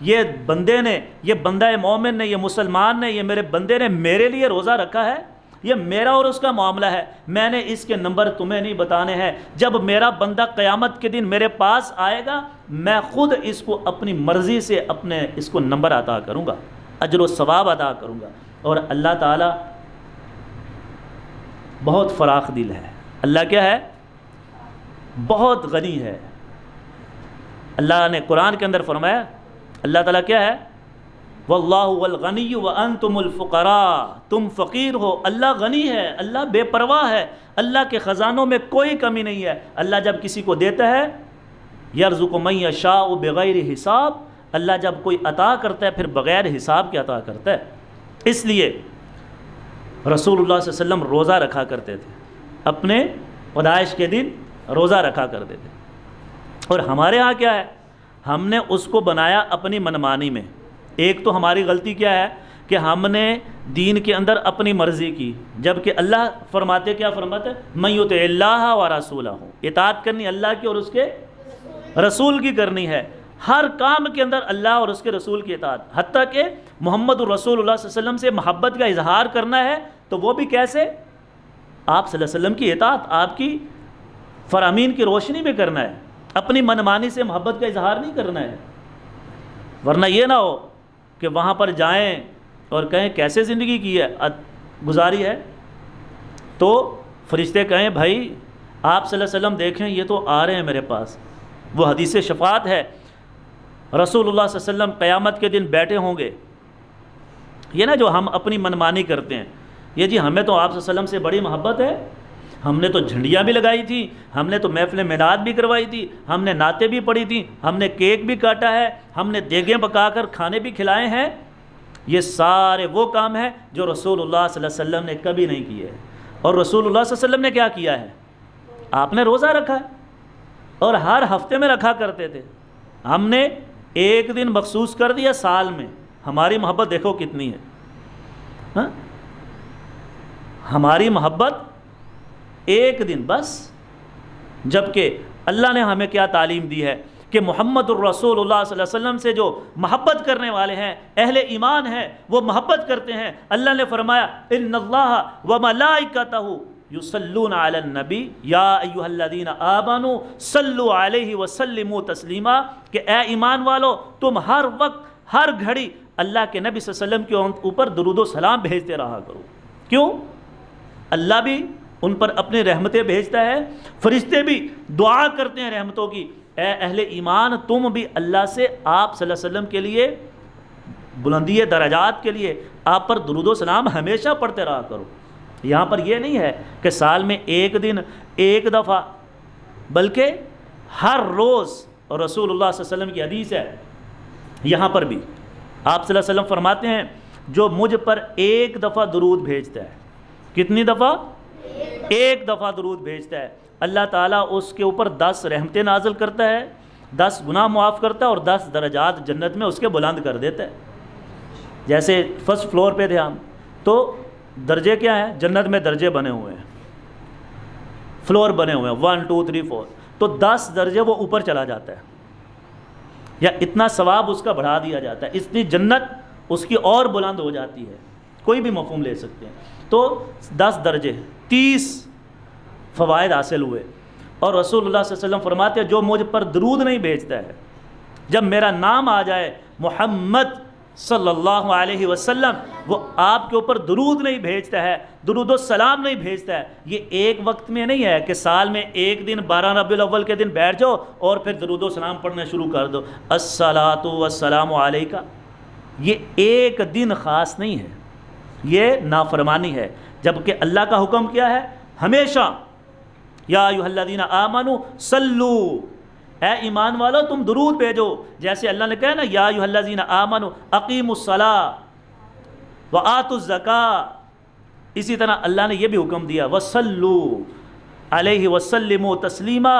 یہ بندے نے، یہ بندہ مومن نے، یہ مسلمان نے، یہ میرے بندے نے میرے لیے روزہ رکھا ہے، یہ میرا اور اس کا معاملہ ہے، میں نے اس کے نمبر تمہیں نہیں بتانے ہیں، جب میرا بندہ قیامت کے دن میرے پاس آئے گا میں خود اس کو اپنی مرضی سے اس کو نمبر عطا کروں گا، اجر و ثواب عطا کروں گا۔ اور اللہ تعالیٰ بہت فراخ دل ہے، اللہ کیا ہے؟ بہت غنی ہے۔ اللہ نے قرآن کے اندر فرمایا اللہ تعالیٰ کیا ہے؟ واللہ الغنی وانتم الفقراء، تم فقیر ہو، اللہ غنی ہے، اللہ بے پرواہ ہے، اللہ کے خزانوں میں کوئی کمی نہیں ہے، اللہ جب کسی کو دیتا ہے یرزق من یشاء بغیر حساب، اللہ جب کوئی عطا کرتا ہے پھر بغیر حساب کے عطا کرتا ہے۔ اس لیے رسول اللہ صلی اللہ علیہ وسلم روزہ رکھا کرتے تھے، اپنے پیدائش کے دن روزہ رکھا کرتے تھے، اور ہمارے ہاں کیا ہے؟ ہم نے اس کو بنایا اپنی منمانی میں۔ ایک تو ہماری غلطی کیا ہے کہ ہم نے دین کے اندر اپنی مرضی کی، جبکہ اللہ فرماتے کیا فرماتے؟ من یطع اللہ و رسولہ، اطاعت کرنی اللہ کی اور اس کے رسول کی کرنی ہے، ہر کام کے اندر اللہ اور اس کے رسول کی اطاعت، حتیٰ کہ محمد الرسول اللہ صلی اللہ علیہ وسلم سے محبت کا اظہار کرنا ہے تو وہ بھی کیسے؟ آپ صلی اللہ علیہ وسلم کی اطاعت، آپ کی فرامین کی روشنی میں کرنا ہے، اپنی منمانی سے محبت کا اظہار نہیں کرنا ہے، ورنہ یہ نہ ہو کہ وہاں پر جائیں اور کہیں کیسے زندگی کی ہے گزاری ہے، تو فرشتے کہیں بھائی آپ صلی اللہ علیہ وسلم دیکھیں یہ تو آ رہے ہیں میرے پاس، وہ حدیث شفاعت ہے، رسول اللہ صلی اللہ علیہ وسلم قیامت کے دن بیٹھے ہوں گے۔ یہ نا جو ہم اپنی منمانی کرتے ہیں، یہ جی ہمیں تو آپ صلی اللہ علیہ وسلم سے بڑی محبت ہے، ہم نے تو جھنڈیاں بھی لگائی تھی، ہم نے تو محفل میلاد بھی کروائی تھی، ہم نے نعتیں بھی پڑھی تھیں، ہم نے کیک بھی کاٹا ہے، ہم نے دیگیں پکا کر کھانے بھی کھلائے ہیں۔ یہ سارے وہ کام ہیں جو رسول اللہ صلی اللہ علیہ وسلم نے کبھی نہیں کیے، اور رسول اللہ صلی اللہ علیہ وسلم نے کیا کیا ہے؟ آپ نے روزہ رکھا ہے، اور ہر ہفتے میں رکھا کرتے تھے، ہم نے ایک دن مخصوص کر دیا سال میں۔ ہماری محبت دیکھو کتنی ہے، ہاں؟ ہماری محبت ایک دن بس، جبکہ اللہ نے ہمیں کیا تعلیم دی ہے کہ محمد الرسول اللہ صلی اللہ علیہ وسلم سے جو محبت کرنے والے ہیں، اہل ایمان ہیں، وہ محبت کرتے ہیں۔ اللہ نے فرمایا ان اللہ وملائکتہ یصلون علی النبی یا ایھا الذین آمنوا صلوا علیہ وسلموا تسلیما، کہ اے ایمان والو تم ہر وقت ہر گھڑی اللہ کے نبی صلی اللہ علیہ وسلم کے اوپر درود و سلام بھیجتے رہا کرو۔ کیوں؟ اللہ بھی ان پر اپنی رحمتیں بھیجتا ہے، فرشتے بھی دعا کرتے ہیں رحمتوں کی، اے اہل ایمان تم بھی اللہ سے آپ صلی اللہ علیہ وسلم کے لیے بلندی درجات کے لیے آپ پر درود و سلام ہمیشہ پڑھتے رہا کرو۔ یہاں پر یہ نہیں ہے کہ سال میں ایک دن ایک دفعہ، بلکہ ہر روز، اور رسول اللہ صلی اللہ علیہ وسلم کی حدیث ہے یہاں پر بھی آپ صلی اللہ علیہ وسلم فرماتے ہیں جو مجھ پر ایک دفعہ درود بھیجتا ہے، کتنی دفعہ؟ ایک دفعہ درود بھیجتا ہے، اللہ تعالیٰ اس کے اوپر 10 رحمتیں نازل کرتا ہے، 10 گناہ معاف کرتا ہے، اور 10 درجات جنت میں اس کے بلند کر دیتا ہے۔ جیسے فرسٹ فلور پہ تھے ہم، تو درجے کیا ہیں؟ جنت میں درجے بنے ہوئے ہیں، فلور بنے ہوئے ہیں 1 2 3 4، تو 10 درجے وہ اوپر چلا جاتا ہے، یا اتنا ثواب اس کا بڑھا دیا جاتا ہے، اتنی جنت اس کی اور بلند ہو جاتی ہے، کوئی بھی مفہوم لے سکتے ہیں۔ تو 10 درجے 30 فوائد حاصل ہوئے، اور رسول اللہ صلی اللہ علیہ وسلم فرماتے ہیں جو مجھ پر درود نہیں بھیجتا ہے، جب میرا نام آ جائے محمد صلی اللہ علیہ وسلم، وہ آپ کے اوپر درود نہیں بھیجتا ہے، درود و سلام نہیں بھیجتا ہے۔ یہ ایک وقت میں نہیں ہے کہ سال میں ایک دن 12 ربیع الاول کے دن بیٹھ جاؤ اور پھر درود و سلام پڑھنا شروع کر دو، الصلاۃ والسلام علیک، یہ ایک دن خاص نہیں ہے، یہ نافرمانی ہے، جبکہ اللہ کا حکم کیا ہے؟ ہمیشہ یا ایھا الذین آمنوا صلو، اے ایمان والو تم درود بھیجو، جیسے اللہ نے کہا نا یا ایھا الذین آمنوا اقیموا الصلاۃ وآتوا الزکاۃ، اسی طرح اللہ نے یہ بھی حکم دیا وصلوا علیہ وسلموا تسلیما،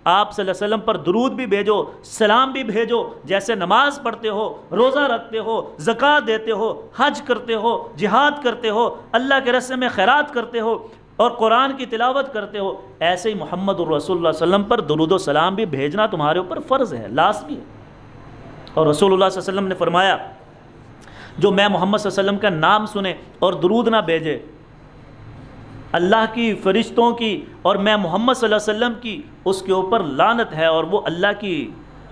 آپ صلی اللہ علیہ وسلم پر درود بھی بھیجو، سلام بھی بھیجو، جیسے نماز پڑھتے ہو، روزہ رکھتے ہو، زکوٰۃ دیتے ہو، حج کرتے ہو، جہاد کرتے ہو، اللہ کے راستے میں خیرات کرتے ہو، اور قرآن کی تلاوت کرتے ہو، ایسے ہی محمد الرسول اللہ صلی اللہ علیہ وسلم پر درود و سلام بھی بھیجنا تمہارے اوپر فرض ہے، لازمی ہے۔ اور رسول اللہ صلی اللہ علیہ وسلم نے فرمایا جو میں محمد صلی اللہ علیہ وسلم کا نام سنے اور درود نہ بھیجے، اللہ کی، فرشتوں کی اور میں محمد صلی اللہ علیہ وسلم کی اس کے اوپر لعنت ہے، اور وہ اللہ کی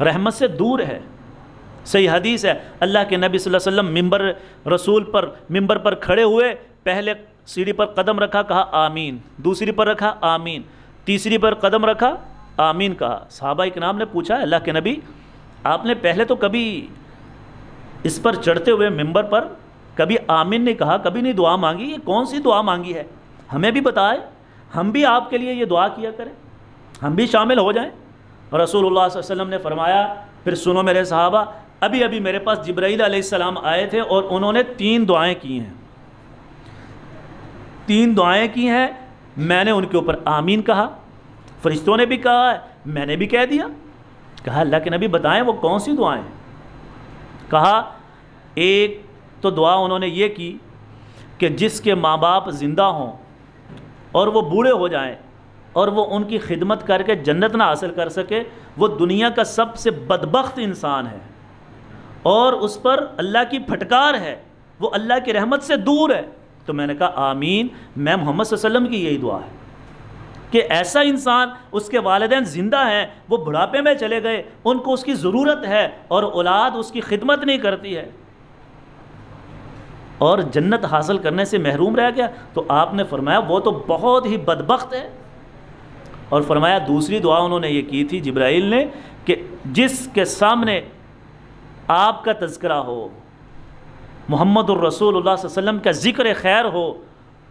رحمت سے دور ہے۔ صحیح حدیث ہے، اللہ کے نبی صلی اللہ علیہ وسلم ممبر پر کھڑے ہوئے، پہلے سیڑھی پر قدم رکھا، کہا آمین، دوسری پر رکھا آمین، تیسری پر قدم رکھا آمین کہا۔ صحابہ اکرام نے پوچھا اللہ کے نبی آپ نے پہلے تو کبھی اس پر چڑھتے ہوئے ممبر پر کبھی آمین نہیں کہا، کبھی نہیں دعا مانگی، یہ کون سی دعا مانگی ہے؟ ہمیں بھی بتائے، ہم بھی آپ کے لیے یہ دعا کیا کریں، ہم بھی شامل ہو جائیں۔ اور رسول اللہ صلی اللہ علیہ وسلم نے فرمایا پھر سنو میرے صحابہ، ابھی میرے پاس جبرائیل علیہ السلام آئے تھے اور انہوں نے 3 دعائیں کی ہیں، 3 دعائیں کی ہیں، میں نے ان کے اوپر آمین کہا، فرشتوں نے بھی کہا ہے، میں نے بھی کہہ دیا۔ کہا اللہ کے نبی بتائیں وہ کون سی دعائیں؟ کہا ایک تو دعا انہوں نے یہ کی کہ جس کے ماں باپ زندہ ہوں اور وہ بوڑھے ہو جائیں اور وہ ان کی خدمت کر کے جنت نہ حاصل کر سکے، وہ دنیا کا سب سے بدبخت انسان ہے، اور اس پر اللہ کی پھٹکار ہے، وہ اللہ کی رحمت سے دور ہے۔ تو میں نے کہا آمین، میں محمد صلی اللہ علیہ وسلم کی یہی دعا ہے کہ ایسا انسان، اس کے والدین زندہ ہیں، وہ بڑھاپے میں چلے گئے، ان کو اس کی ضرورت ہے اور اولاد اس کی خدمت نہیں کرتی ہے، اور جنت حاصل کرنے سے محروم رہ گیا، تو آپ نے فرمایا وہ تو بہت ہی بدبخت ہے۔ اور فرمایا دوسری دعا انہوں نے یہ کی تھی جبرائیل نے کہ جس کے سامنے آپ کا تذکرہ ہو، محمد الرسول اللہ صلی اللہ علیہ وسلم کا ذکر خیر ہو،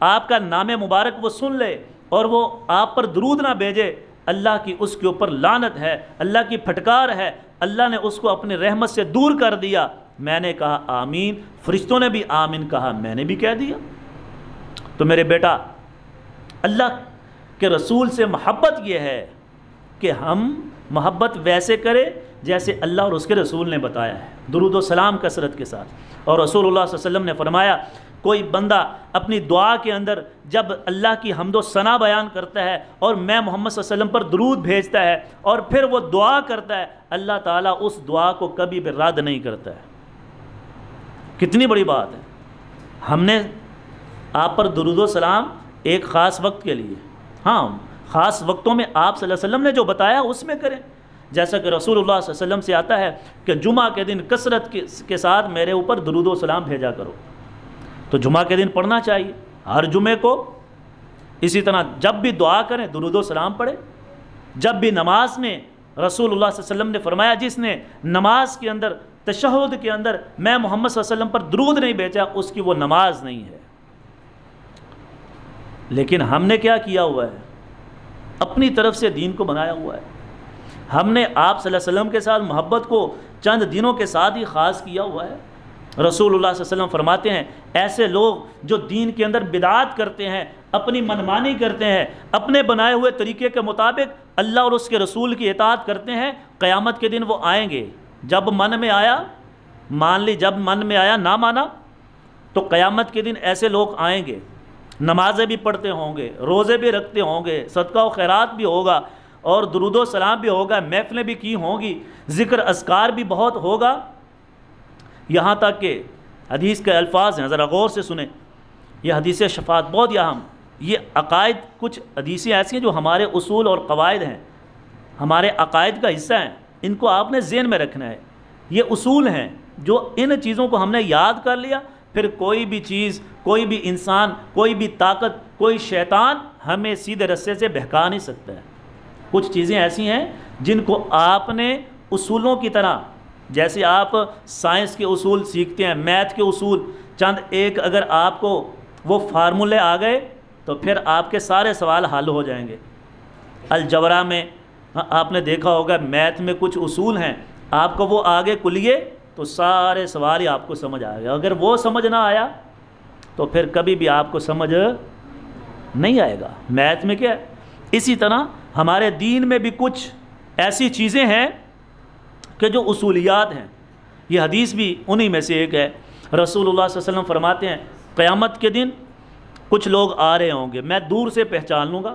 آپ کا نام مبارک وہ سن لے اور وہ آپ پر درود نہ بھیجے، اللہ کی اس کے اوپر لعنت ہے، اللہ کی پھٹکار ہے، اللہ نے اس کو اپنی رحمت سے دور کر دیا۔ میں نے کہا آمین، فرشتوں نے بھی آمین کہا، میں نے بھی کہہ دیا۔ تو میرے بیٹا، اللہ کے رسول سے محبت یہ ہے کہ ہم محبت ویسے کریں جیسے اللہ اور اس کے رسول نے بتایا ہے، درود و سلام کثرت کے ساتھ۔ اور رسول اللہ صلی اللہ علیہ وسلم نے فرمایا کوئی بندہ اپنی دعا کے اندر جب اللہ کی حمد و ثنا بیان کرتا ہے اور میں محمد صلی اللہ علیہ وسلم پر درود بھیجتا ہے اور پھر وہ دعا کرتا ہے، اللہ تعالیٰ اس دعا کو کبھی بھی رد نہیں کرتا ہے۔ کتنی بڑی بات ہے۔ ہم نے آپ پر درود و سلام ایک خاص وقت کے لیے، ہاں خاص وقتوں میں آپ صلی اللہ علیہ وسلم نے جو بتایا اس میں کریں، جیسا کہ رسول اللہ صلی اللہ علیہ وسلم سے آتا ہے کہ جمعہ کے دن کثرت کے ساتھ میرے اوپر درود و سلام بھیجا کرو، تو جمعہ کے دن پڑھنا چاہیے ہر جمعے کو۔ اسی طرح جب بھی دعا کریں درود و سلام پڑھیں۔ جب بھی نماز میں، رسول اللہ صلی اللہ علیہ وسلم نے فرمایا جس نے نماز کے اندر، تشہد کے اندر میں محمد صلی اللہ علیہ وسلم پر درود نہیں بھیجا، اس کی وہ نماز نہیں ہے۔ لیکن ہم نے کیا کیا ہوا ہے؟ اپنی طرف سے دین کو بنایا ہوا ہے۔ ہم نے آپ صلی اللہ علیہ وسلم کے ساتھ محبت کو چند دنوں کے ساتھ ہی خاص کیا ہوا ہے۔ رسول اللہ صلی اللہ علیہ وسلم فرماتے ہیں ایسے لوگ جو دین کے اندر بدعات کرتے ہیں، اپنی منمانی کرتے ہیں، اپنے بنائے ہوئے طریقے کے مطابق اللہ اور اس کے رسول کی اطاعت کرتے ہیں، قیامت کے دن وہ آئیں گے۔ جب من میں آیا مان لی، جب من میں آیا نہ مانا، تو قیامت کے دن ایسے لوگ آئیں گے، نمازیں بھی پڑھتے ہوں گے، روزے بھی رکھتے ہوں گے، صدقہ و خیرات بھی ہوگا، اور درود و سلام بھی ہوگا، محفلیں بھی کی ہوں گی، ذکر اذکار بھی بہت ہوگا، یہاں تک کہ حدیث کے الفاظ ہیں، ذرا غور سے سنیں، یہ حدیث شفاعت بہت اہم، یہ عقائد، کچھ حدیثیں ایسی ہیں جو ہمارے اصول اور قواعد ہیں، ہمارے عقائد کا حصہ ہیں، ان کو آپ نے ذہن میں رکھنا ہے۔ یہ اصول ہیں جو ان چیزوں کو ہم نے یاد کر لیا، پھر کوئی بھی چیز، کوئی بھی انسان، کوئی بھی طاقت، کوئی شیطان ہمیں سیدھے رستے سے بہکا نہیں سکتا ہے۔ کچھ چیزیں ایسی ہیں جن کو آپ نے اصولوں کی طرح، جیسے آپ سائنس کے اصول سیکھتے ہیں، میتھ کے اصول، چند ایک اگر آپ کو وہ فارمولے آ گئے تو پھر آپ کے سارے سوال حل ہو جائیں گے۔ الجبرا میں آپ نے دیکھا ہوگا میتھ میں کچھ اصول ہیں، آپ کو وہ آگے کلیے تو سارے سوال ہی آپ کو سمجھ آئے گا۔ اگر وہ سمجھ نہ آیا تو پھر کبھی بھی آپ کو سمجھ نہیں آئے گا۔ میتھ میں کیا ہے؟ اسی طرح ہمارے دین میں بھی کچھ ایسی چیزیں ہیں کہ جو اصولیات ہیں، یہ حدیث بھی انہی میں سے ایک ہے۔ رسول اللہ صلی اللہ علیہ وسلم فرماتے ہیں قیامت کے دن کچھ لوگ آ رہے ہوں گے، میں دور سے پہچان لوں گا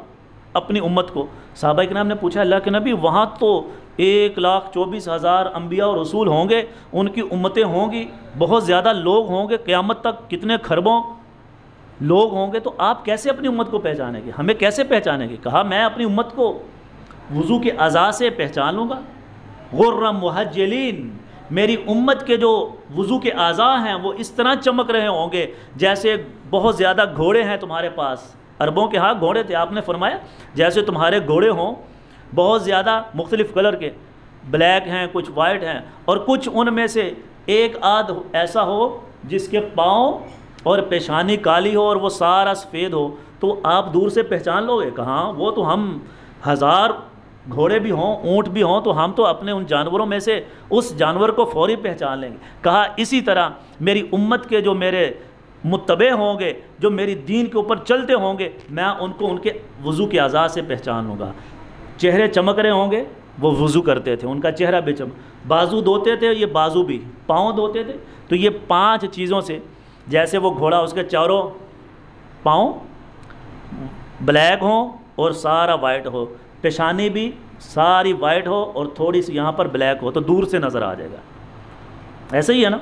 اپنی امت کو۔ صحابہ کرام نے پوچھا اللہ کے نبی وہاں تو 1,24,000 انبیاء اور رسول ہوں گے، ان کی امتیں ہوں گی، بہت زیادہ لوگ ہوں گے، قیامت تک کتنے خربوں لوگ ہوں گے، تو آپ کیسے اپنی امت کو پہچانیں گے؟ ہمیں کیسے پہچانیں گے؟ کہا میں اپنی امت کو وضو کے اعضاء سے پہچان لوں گا۔ غرم محجلین، میری امت کے جو وضو کے اعضاء ہیں وہ اس طرح چمک رہے ہوں گے جیسے بہت زیادہ گھوڑے ہیں تمہارے پاس۔ عربوں کے ہاں گھوڑے تھے، آپ نے فرمایا جیسے تمہارے گھوڑے ہوں بہت زیادہ مختلف کلر کے، بلیک ہیں، کچھ وائٹ ہیں، اور کچھ ان میں سے ایک آدھ ایسا ہو جس کے پاؤں اور پیشانی کالی ہو اور وہ سارا سفید ہو، تو آپ دور سے پہچان لو گے۔ کہاں وہ تو ہم 1000 گھوڑے بھی ہوں، اونٹ بھی ہوں، تو ہم تو اپنے ان جانوروں میں سے اس جانور کو فوری پہچان لیں گے۔ کہا اسی طرح میری امت کے جو میرے متبع ہوں گے، جو میری دین کے اوپر چلتے ہوں گے، میں ان کو ان کے وضو کے اعضاء سے پہچان لوں گا۔ چہرے چمک رہے ہوں گے، وہ وضو کرتے تھے، ان کا چہرہ بے چمک، بازو دھوتے تھے، یہ بازو بھی، پاؤں دھوتے تھے، تو یہ 5 چیزوں سے، جیسے وہ گھوڑا اس کے چاروں پاؤں بلیک ہوں، اور سارا وائٹ ہو، پیشانی بھی ساری وائٹ ہو اور تھوڑی سی یہاں پر بلیک ہو، تو دور سے نظر آ جائے گا۔ ایسے ہی ہے نا؟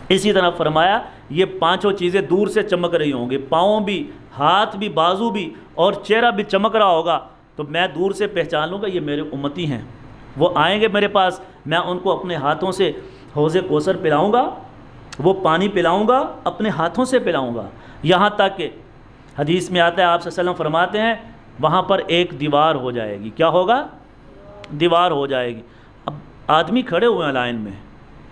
اسی طرح فرمایا یہ پانچوں چیزیں دور سے چمک رہی ہوں گی، پاؤں بھی، ہاتھ بھی، بازو بھی، اور چہرہ بھی چمک رہا ہوگا، تو میں دور سے پہچان لوں گا یہ میرے امتی ہیں۔ وہ آئیں گے میرے پاس، میں ان کو اپنے ہاتھوں سے حوض کوثر پلاؤں گا، وہ پانی پلاؤں گا، اپنے ہاتھوں سے پلاؤں گا، یہاں تک کہ حدیث میں آتا ہے آپ صلی اللہ علیہ وسلم فرماتے ہیں وہاں پر ایک دیوار ہو جائے گی۔ کیا ہوگا؟ دیوار ہو جائے گی۔ اب آدمی کھڑے ہوئے ہیں لائن میں،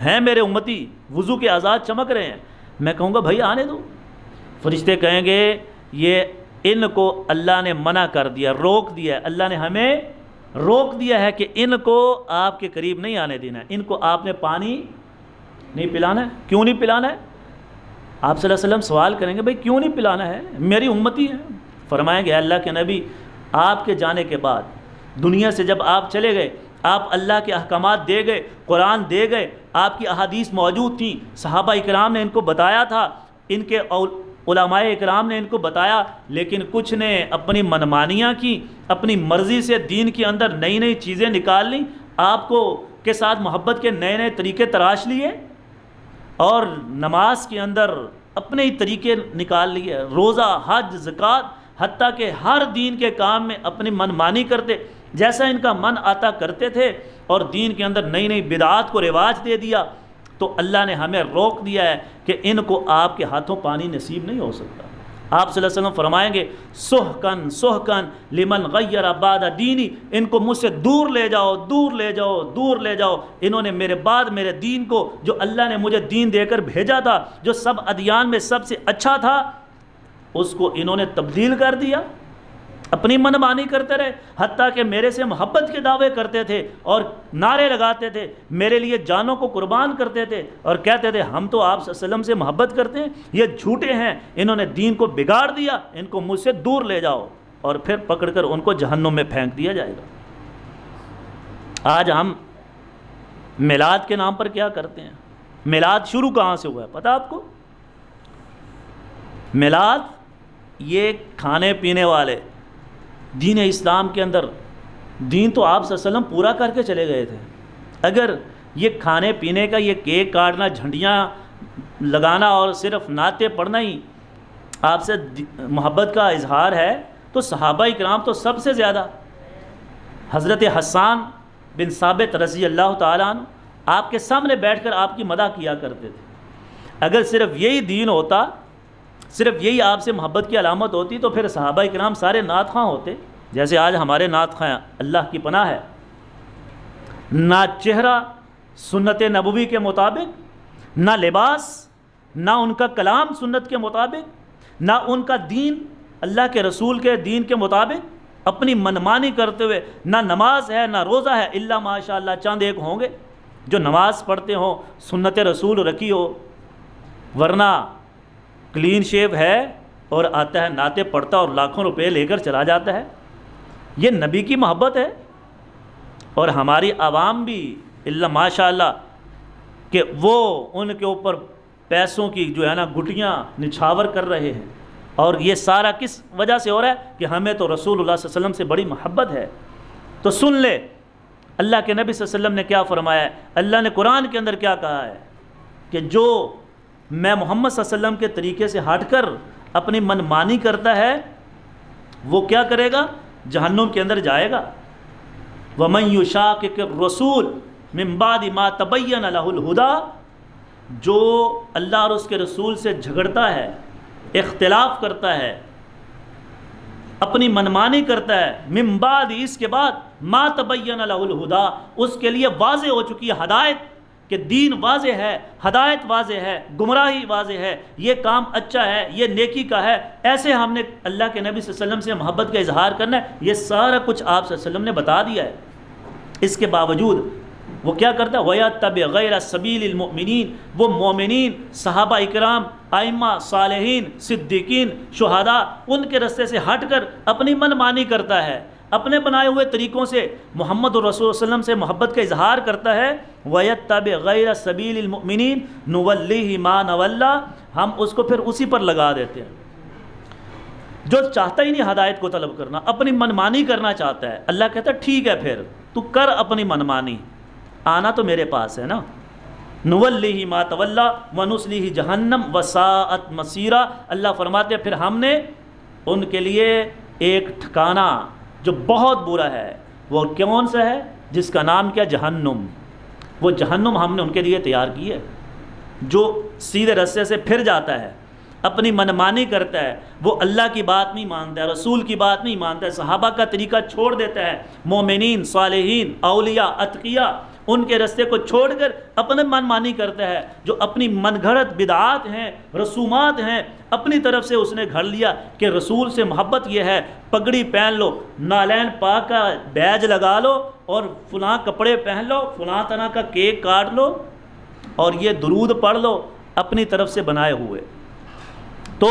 ہیں میرے امتی، وضو کے آزاد چمک رہے ہیں، میں کہوں گا بھائی آنے دو۔ فرشتے کہیں گے یہ ان کو اللہ نے منع کر دیا، روک دیا ہے، اللہ نے ہمیں روک دیا ہے کہ ان کو آپ کے قریب نہیں آنے دینا ہے، ان کو آپ نے پانی نہیں پلانا ہے۔ کیوں نہیں پلانا ہے؟ آپ صلی اللہ علیہ وسلم سوال کریں گے بھائی کیوں نہیں پلانا ہے، میری امتی ہے۔ فرمائیں گے اللہ کے نبی آپ کے جانے کے بعد دنیا سے جب آپ چلے گئے، آپ اللہ کے احکامات دے گئے، قرآن دے گئے، آپ کی احادیث موجود تھیں، صحابہ اکرام نے ان کو بتایا تھا، ان کے علماء اکرام نے ان کو بتایا، لیکن کچھ نے اپنی منمانیاں کی، اپنی مرضی سے دین کے اندر نئی نئی چیزیں نکال لیں، آپ کو کے ساتھ محبت کے نئے نئے طریقے تراش لیے، اور نماز کے اندر اپنے ہی طریقے نکال لیے، روزہ، حج، زکوٰۃ، حتیٰ کہ ہر دین کے کام میں اپنی من مانی کرتے، جیسا ان کا من آتا کرتے تھے، اور دین کے اندر نئی نئی بدعات کو رواج دے دیا۔ تو اللہ نے ہمیں روک دیا ہے کہ ان کو آپ کے ہاتھوں پانی نصیب نہیں ہو سکتا۔ آپ صلی اللہ علیہ وسلم فرمائیں گے سحقن سحقن لمن غیر بعد دینی، ان کو مجھ سے دور لے جاؤ، دور لے جاؤ، دور لے جاؤ، انہوں نے میرے بعد میرے دین کو، جو اللہ نے مجھے دین دے کر بھیجا تھا، جو سب ادیان میں سب سے اچھا تھا، اس کو انہوں نے تبدیل کر دیا، اپنی منمانی کرتے رہے، حتیٰ کہ میرے سے محبت کے دعوے کرتے تھے اور نعرے لگاتے تھے، میرے لیے جانوں کو قربان کرتے تھے اور کہتے تھے ہم تو آپ صلی اللہ علیہ وسلم سے محبت کرتے ہیں، یہ جھوٹے ہیں، انہوں نے دین کو بگاڑ دیا، ان کو مجھ سے دور لے جاؤ، اور پھر پکڑ کر ان کو جہنم میں پھینک دیا جائے گا۔ آج ہم میلاد کے نام پر کیا کرتے ہیں؟ میلاد شروع کہاں سے ہوا ہے پتہ آپ کو؟ میلاد یہ کھانے پینے والے، دین اسلام کے اندر دین تو آپ صلی اللہ علیہ وسلم پورا کر کے چلے گئے تھے، اگر یہ کھانے پینے کا، یہ کیک کاٹنا، جھنڈیاں لگانا اور صرف نعتیں پڑھنا ہی آپ سے محبت کا اظہار ہے، تو صحابہ اکرام تو سب سے زیادہ، حضرت حسان بن ثابت رضی اللہ تعالیٰ عنہ آپ کے سامنے بیٹھ کر آپ کی مدح کیا کرتے تھے۔ اگر صرف یہی دین ہوتا، صرف یہی آپ سے محبت کی علامت ہوتی، تو پھر صحابہ اکرام سارے نعت خواں ہوتے، جیسے آج ہمارے نعت خواں اللہ کی پناہ ہے، نہ چہرہ سنت نبوی کے مطابق، نہ لباس، نہ ان کا کلام سنت کے مطابق، نہ ان کا دین اللہ کے رسول کے دین کے مطابق، اپنی منمانی کرتے ہوئے، نہ نماز ہے نہ روزہ ہے، الا ماشاء اللہ چند ایک ہوں گے جو نماز پڑھتے ہوں، سنت رسول رکھی ہو، ورنہ کلین شیو ہے اور آتا ہے نعتیں پڑھتا اور لاکھوں روپے لے کر چلا جاتا ہے۔ یہ نبی کی محبت ہے، اور ہماری عوام بھی اللہ ماشاء اللہ کہ وہ ان کے اوپر پیسوں کی جو ہے نا گٹیاں نچھاور کر رہے ہیں، اور یہ سارا کس وجہ سے ہو رہا ہے کہ ہمیں تو رسول اللہ صلی اللہ علیہ وسلم سے بڑی محبت ہے۔ تو سن لے اللہ کے نبی صلی اللہ علیہ وسلم نے کیا فرمایا ہے، اللہ نے قرآن کے اندر کیا کہا ہے کہ جو میں محمد صلی اللہ علیہ وسلم کے طریقے سے ہٹ کر اپنی منمانی کرتا ہے وہ کیا کرے گا؟ جہنم کے اندر جائے گا۔ وَمَن يُشَاقِقِ الرَّسُولَ مِن بَعْدِ مَا تَبَيَّنَ لَهُ الْهُدَىٰ، جو اللہ اور اس کے رسول سے جھگڑتا ہے، اختلاف کرتا ہے، اپنی منمانی کرتا ہے، من بعد اس کے بعد ما تبین له الہدیٰ، اس کے لیے واضح ہو چکی ہے ہدایت، کہ دین واضح ہے، ہدایت واضح ہے، گمراہی واضح ہے، یہ کام اچھا ہے، یہ نیکی کا ہے، ایسے ہم نے اللہ کے نبی صلی اللہ علیہ وسلم سے محبت کا اظہار کرنا ہے، یہ سارا کچھ آپ صلی اللہ علیہ وسلم نے بتا دیا ہے۔ اس کے باوجود وہ کیا کرتا ہے؟ وَيَتَّبِعْ غَيْرَ سَبِيلِ الْمُؤْمِنِينَ، وہ مومنین، صحابہ اکرام، ائمہ، صالحین، صدیقین، شہداء، ان کے رستے سے ہٹ کر اپنی من مانی کرتا ہے، اپنے بنائے ہوئے طریقوں سے محمد الرسول صلی اللہ علیہ وسلم سے محبت کا اظہار کرتا ہے۔ وَيَتَّبِعْ غَيْرَ سَبِيلِ الْمُؤْمِنِينَ نُوَلِّهِ مَا نَوَلَّىٰ، ہم اس کو پھر اسی پر لگا دیتے ہیں۔ جو چاہتا ہی نہیں ہدایت کو طلب کرنا، اپنی منمانی کرنا چاہتا ہے، اللہ کہتا ہے ٹھیک ہے پھر تو کر اپنی منمانی، آنا تو میرے پاس ہے نا۔ نولیہ ما تولی ونصلیہ جہنم وساءت مصیرا، اللہ فرماتے ہیں پھر ہم نے ان کے لیے ایک ٹھکانہ جو بہت برا ہے، وہ کون سا ہے؟ جس کا نام کیا؟ جہنم۔ وہ جہنم ہم نے ان کے لیے تیار کی ہے۔ جو سیدھے رستے سے پھر جاتا ہے، اپنی منمانی کرتا ہے، وہ اللہ کی بات نہیں مانتا ہے، رسول کی بات نہیں مانتا ہے، صحابہ کا طریقہ چھوڑ دیتا ہے، مومنین، صالحین، اولیاء، اتقیاء ان کے رستے کو چھوڑ کر اپنے منمانی کرتا ہے، جو اپنی من گھڑت بدعات ہیں، رسومات ہیں، اپنی طرف سے اس نے گھڑ لیا کہ رسول سے محبت یہ ہے، پگڑی پہن لو، نالین پاک کا بیج لگا لو، اور فلاں کپڑے پہن لو، فلاں طرح کا کیک کاٹ لو، اور یہ درود پڑھ لو، اپنی طرف سے بنائے ہوئے۔ تو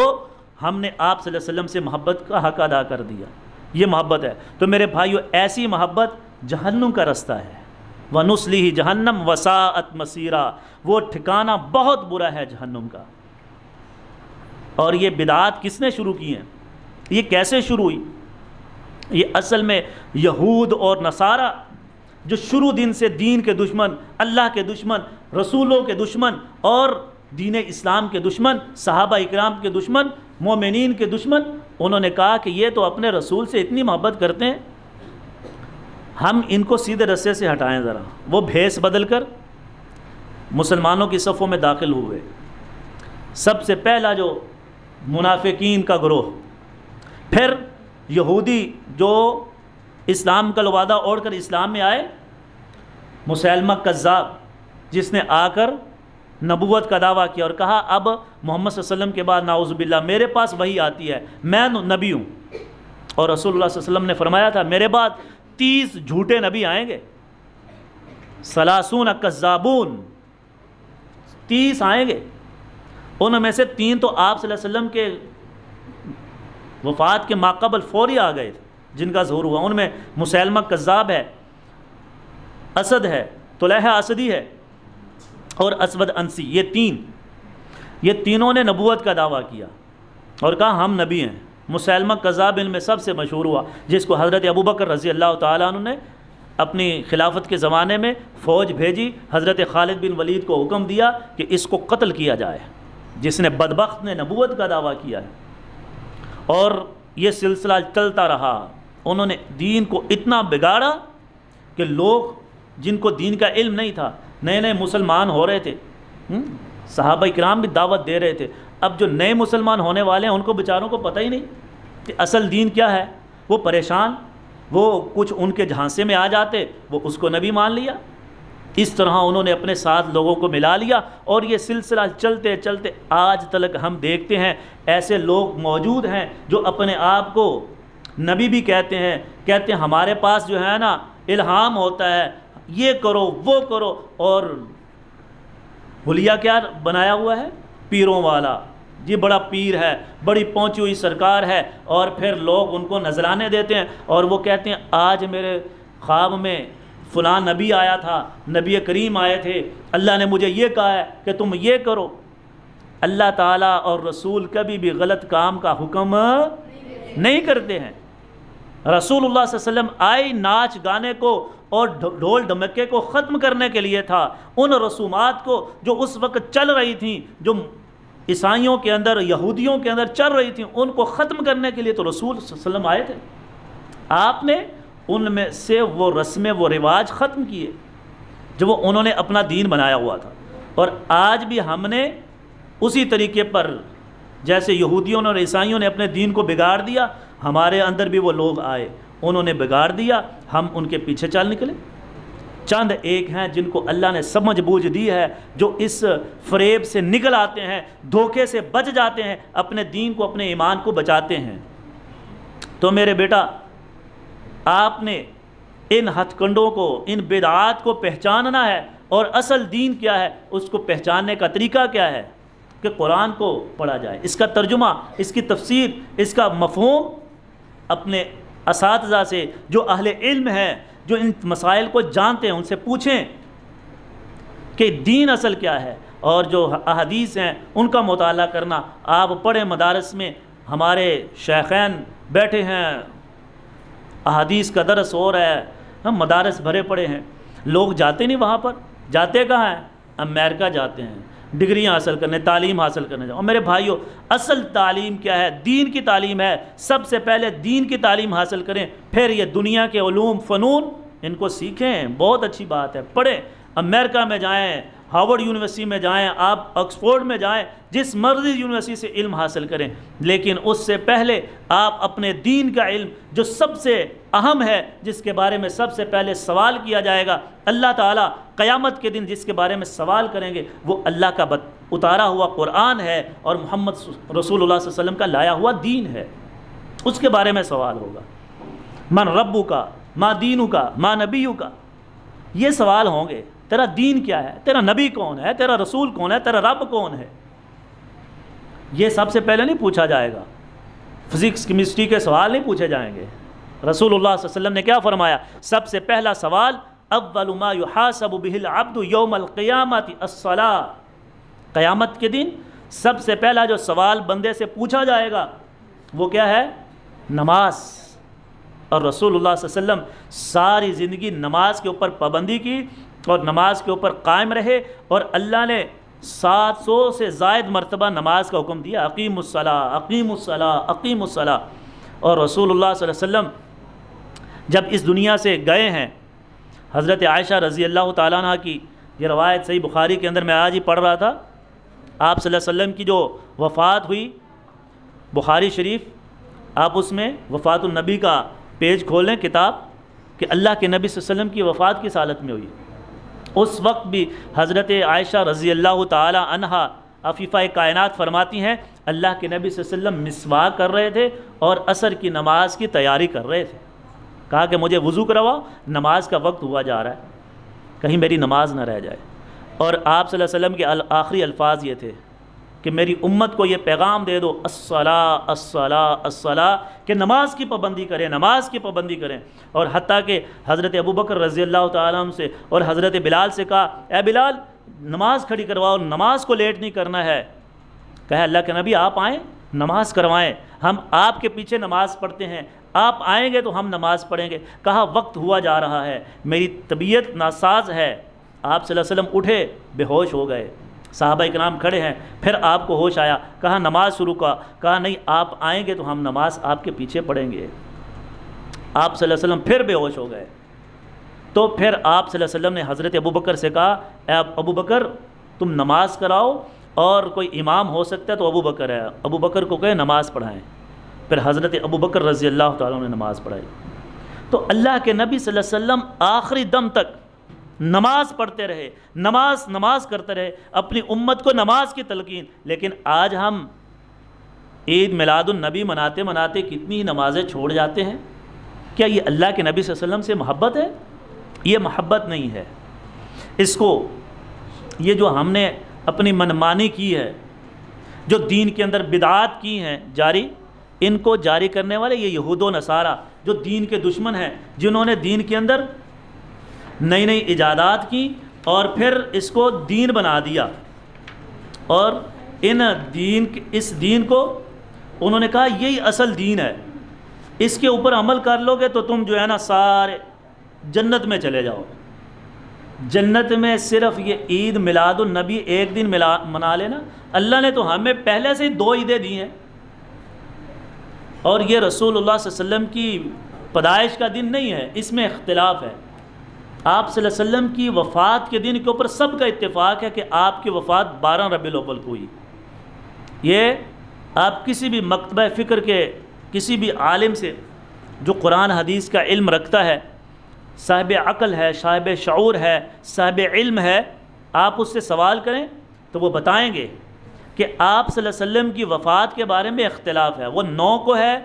ہم نے آپ صلی اللہ علیہ وسلم سے محبت کا حق ادا کر دیا، یہ محبت ہے۔ تو میرے بھائیو، ایسی محبت جہنم کا رستہ ہے۔ وَنُصْلِهِ جہنم وَسَاءَتْ مَصِيرًا، وہ ٹھکانہ بہت برا ہے جہنم کا۔ اور یہ بدعات کس نے شروع کی ہیں؟ یہ کیسے شروع ہوئی؟ یہ اصل میں یہود اور نصارہ جو شروع دن سے دین کے دشمن، اللہ کے دشمن، رسولوں کے دشمن اور دین اسلام کے دشمن، صحابہ اکرام کے دشمن، مومنین کے دشمن، انہوں نے کہا کہ یہ تو اپنے رسول سے اتنی محبت کرتے ہیں، ہم ان کو سیدھے رستے سے ہٹائیں ذرا۔ وہ بھیس بدل کر مسلمانوں کی صفوں میں داخل ہوئے۔ سب سے پہلا جو منافقین کا گروہ، پھر یہودی جو اسلام کا لبادہ اوڑھ کر اسلام میں آئے، مسیلمہ کذاب جس نے آ کر نبوت کا دعویٰ کیا اور کہا اب محمد صلی اللہ علیہ وسلم کے بعد نعوذ باللہ میرے پاس وحی آتی ہے، میں نبی ہوں، اور رسول اللہ صلی اللہ علیہ وسلم نے فرمایا تھا میرے بعد 30 جھوٹے نبی آئیں گے، 30 کذابون، 30 آئیں گے، ان میں سے 3 تو آپ صلی اللہ علیہ وسلم کے وفات کے ماقبل فوری آ گئے تھے جن کا ظہور ہوا۔ ان میں مسیلمہ کذاب ہے، اسد ہے، طلحہ اسدی ہے، اور اسود انسی، یہ تینوں نے نبوت کا دعویٰ کیا اور کہا ہم نبی ہیں۔ مسیلمہ کذاب ان میں سب سے مشہور ہوا، جس کو حضرت ابوبکر رضی اللہ تعالیٰ عنہ نے اپنی خلافت کے زمانے میں فوج بھیجی، حضرت خالد بن ولید کو حکم دیا کہ اس کو قتل کیا جائے، جس نے بدبخت نے نبوت کا دعویٰ کیا ہے۔ اور یہ سلسلہ چلتا رہا، انہوں نے دین کو اتنا بگاڑا کہ لوگ جن کو دین کا علم نہیں تھا، نئے نئے مسلمان ہو رہے تھے، صحابہ اکرام بھی دعوت دے رہے تھے، اب جو نئے مسلمان ہونے والے ہیں ان کو بیچاروں کو پتہ ہی نہیں کہ اصل دین کیا ہے، وہ پریشان، وہ کچھ ان کے جھانسے میں آ جاتے، وہ اس کو نبی مان لیا۔ اس طرح انہوں نے اپنے ساتھ لوگوں کو ملا لیا، اور یہ سلسلہ چلتے چلتے آج تک ہم دیکھتے ہیں ایسے لوگ موجود ہیں جو اپنے آپ کو نبی بھی کہتے ہیں ہمارے پاس جو ہے نا الہام ہوتا ہے، یہ کرو وہ کرو، اور حلیہ کیا بنایا ہوا ہے؟ پیروں والا، جی بڑا پیر ہے، بڑی پہنچی ہوئی سرکار ہے، اور پھر لوگ ان کو نذرانے دیتے ہیں اور وہ کہتے ہیں آج میرے خواب میں فلاں نبی آیا تھا، نبی کریم آئے تھے، اللہ نے مجھے یہ کہا ہے کہ تم یہ کرو۔ اللہ تعالیٰ اور رسول کبھی بھی غلط کام کا حکم نہیں کرتے ہیں۔ رسول اللہ صلی اللہ علیہ وسلم آئی ناچ گانے کو اور ڈھول ڈھمکے کو ختم کرنے کے لیے تھا، ان رسومات کو جو اس وقت چل رہی تھیں، جو عیسائیوں کے اندر، یہودیوں کے اندر چل رہی تھیں، ان کو ختم کرنے کے لیے تو رسول صلی اللہ علیہ وسلم آئے تھے۔ آپ نے ان میں سے وہ رسمیں، وہ رواج ختم کیے جو وہ انہوں نے اپنا دین بنایا ہوا تھا، اور آج بھی ہم نے اسی طریقے پر جیسے یہودیوں اور عیسائیوں نے اپنے دین کو بگاڑ دیا، ہمارے اندر بھی وہ لوگ آئے، انہوں نے بگاڑ دیا، ہم ان کے پیچھے چل نکلے۔ چند ایک ہیں جن کو اللہ نے سمجھ بوجھ دی ہے، جو اس فریب سے نکل آتے ہیں، دھوکے سے بچ جاتے ہیں، اپنے دین کو، اپنے ایمان کو بچاتے ہیں۔ تو میرے بیٹا، آپ نے ان ہتھ کنڈوں کو، ان بدعات کو پہچاننا ہے، اور اصل دین کیا ہے اس کو پہچاننے کا طریقہ کیا ہے کہ قرآن کو پڑھا جائے، اس کا ترجمہ، اس کی تفسیر، اس کا مفہوم اپنے اساتذہ سے جو اہل علم ہیں، جو ان مسائل کو جانتے ہیں، ان سے پوچھیں کہ دین اصل کیا ہے، اور جو احادیث ہیں ان کا مطالعہ کرنا۔ آپ پڑھیں مدارس میں، ہمارے شیخین بیٹھے ہیں، احادیث کا درس ہو رہا ہے، ہم مدارس بھرے پڑے ہیں، لوگ جاتے نہیں وہاں پر، جاتے کہاں ہیں؟ امریکہ جاتے ہیں ڈگریاں حاصل کرنے، تعلیم حاصل کرنے جاؤ۔ اور میرے بھائیوں، اصل تعلیم کیا ہے؟ دین کی تعلیم ہے۔ سب سے پہلے دین کی تعلیم حاصل کریں، پھر یہ دنیا کے علوم فنون ان کو سیکھیں، بہت اچھی بات ہے، پڑھیں۔ امریکہ میں جائیں، ہارورڈ یونیورسٹی میں جائیں، آپ آکسفورڈ میں جائیں، جس مرضی یونیورسٹی سے علم حاصل کریں، لیکن اس سے پہلے آپ اپنے دین کا علم جو سب سے اہم ہے، جس کے بارے میں سب سے پہلے سوال کیا جائے گا، اللہ تعالیٰ قیامت کے دن جس کے بارے میں سوال کریں گے، وہ اللہ کا اتارا ہوا قرآن ہے اور محمد رسول اللہ صلی اللہ علیہ وسلم کا لایا ہوا دین ہے، اس کے بارے میں سوال ہوگا۔ من ربو کا، ما دینو کا، ما نبیو کا، یہ سوال ہوں گے۔ تیرا دین کیا ہے؟ تیرا نبی کون ہے؟ تیرا رسول کون ہے؟ تیرا رب کون ہے؟ یہ سب سے پہلے نہیں پوچھا جائے گا۔ فزکس کیمسٹری کے سوال نہیں پوچھے جائیں گے۔ رسول اللہ صلی اللہ علیہ وسلم نے کیا فرمایا؟ سب سے پہلا سوال اول ما یحاسب به العبد یوم القیامت الصلاۃ، قیامت کے دن سب سے پہلا جو سوال بندے سے پوچھا جائے گا وہ کیا ہے؟ نماز۔ اور رسول اللہ صلی اللہ علیہ وسلم ساری زندگی نماز کے اوپر پابندی کی اور نماز کے اوپر قائم رہے، اور اللہ نے 700 سے زائد مرتبہ نماز کا حکم دیا، اقیم الصلاۃ، اقیم الصلاۃ، اقیم الصلاۃ۔ اور رسول اللہ صلی اللہ علیہ وسلم جب اس دنیا سے گئے ہیں، حضرت عائشہ رضی اللہ تعالیٰ عنہ کی یہ روایت صحیح بخاری کے اندر میں آج ہی پڑھ رہا تھا، آپ صلی اللہ علیہ وسلم کی جو وفات ہوئی، بخاری شریف، آپ اس میں وفات النبی کا پیج کھولیں کتاب، کہ اللہ کے نبی صلی اللہ علیہ وسلم کی وفات کس حالت میں ہوئی۔ اس وقت بھی حضرت عائشہ رضی اللہ تعالی عنہا عفیفہ کائنات فرماتی ہیں، اللہ کے نبی صلی اللہ علیہ وسلم مسواک کر رہے تھے اور عصر کی نماز کی تیاری کر رہے تھے۔ کہا کہ مجھے وضو کرواؤ، نماز کا وقت ہوا جا رہا ہے، کہیں میری نماز نہ رہ جائے۔ اور آپ صلی اللہ علیہ وسلم کے آخری الفاظ یہ تھے کہ میری امت کو یہ پیغام دے دو، الصلاۃ الصلاۃ الصلاۃ، کہ نماز کی پابندی کریں، نماز کی پابندی کریں۔ اور حتیٰ کہ حضرت ابوبکر رضی اللہ تعالیٰ عنہ سے اور حضرت بلال سے کہا، اے بلال نماز کھڑی کرواؤ، نماز کو لیٹ نہیں کرنا ہے۔ کہا اللہ کے نبی آپ آئیں، نماز کروائیں، ہم آپ کے پیچھے نماز پڑھتے ہیں، آپ آئیں گے تو ہم نماز پڑھیں گے۔ کہا وقت ہوا جا رہا ہے، میری طبیعت ناساز ہے۔ آپ صلی اللہ علیہ وسلم اٹھے، بے ہوش ہو گئے، صحابہ اکرام کھڑے ہیں، پھر آپ کو ہوش آیا، کہا نماز شروع کا، کہا نہیں آپ آئیں گے تو ہم نماز آپ کے پیچھے پڑھیں گے۔ آپ صلی اللہ علیہ وسلم پھر بے ہوش ہو گئے، تو پھر آپ صلی اللہ علیہ وسلم نے حضرت ابوبکر سے کہا، اے ابوبکر تم نماز کراؤ، اور کوئی امام ہو سکتا ہے تو ابوبکر ہے، ابوبکر کو کہے نماز پڑھائیں۔ پھر حضرت ابوبکر رضی اللہ تعالیٰ عنہ نے نماز پڑھائی۔ تو اللہ کے نبی صلی اللہ علیہ وسلم آخری دم تک نماز پڑھتے رہے، نماز کرتے رہے، اپنی امت کو نماز کی تلقین۔ لیکن آج ہم عید میلاد النبی مناتے مناتے کتنی ہی نمازیں چھوڑ جاتے ہیں۔ کیا یہ اللہ کے نبی صلی اللہ علیہ وسلم سے محبت ہے؟ یہ محبت نہیں ہے۔ اس کو یہ جو ہم نے اپنی منمانی کی ہے، جو دین کے اندر بدعات کی ہیں جاری، ان کو جاری کرنے والے یہ یہود و نصارہ جو دین کے دشمن ہیں، جنہوں نے دین کے اندر نئی نئی ایجادات کی اور پھر اس کو دین بنا دیا، اور اس دین کو انہوں نے کہا یہی اصل دین ہے، اس کے اوپر عمل کر لو گے تو تم جو ہے نا سارے جنت میں چلے جاؤ۔ جنت میں صرف یہ عید میلاد النبی ایک دن منا لینا، اللہ نے تو ہمیں پہلے سے 2 عیدیں دی ہیں، اور یہ رسول اللہ صلی اللہ علیہ وسلم کی پیدائش کا دن نہیں ہے، اس میں اختلاف ہے۔ آپ صلی اللہ علیہ وسلم کی وفات کے دن کے اوپر سب کا اتفاق ہے کہ آپ کی وفات 12 ربیع الاول کو ہوئی۔ یہ آپ کسی بھی مکتبہ فکر کے کسی بھی عالم سے جو قرآن حدیث کا علم رکھتا ہے، صاحب عقل ہے، صاحب شعور ہے، صاحب علم ہے، آپ اس سے سوال کریں تو وہ بتائیں گے کہ آپ صلی اللہ علیہ وسلم کی وفات کے بارے میں اختلاف ہے۔ وہ 9 کو ہے،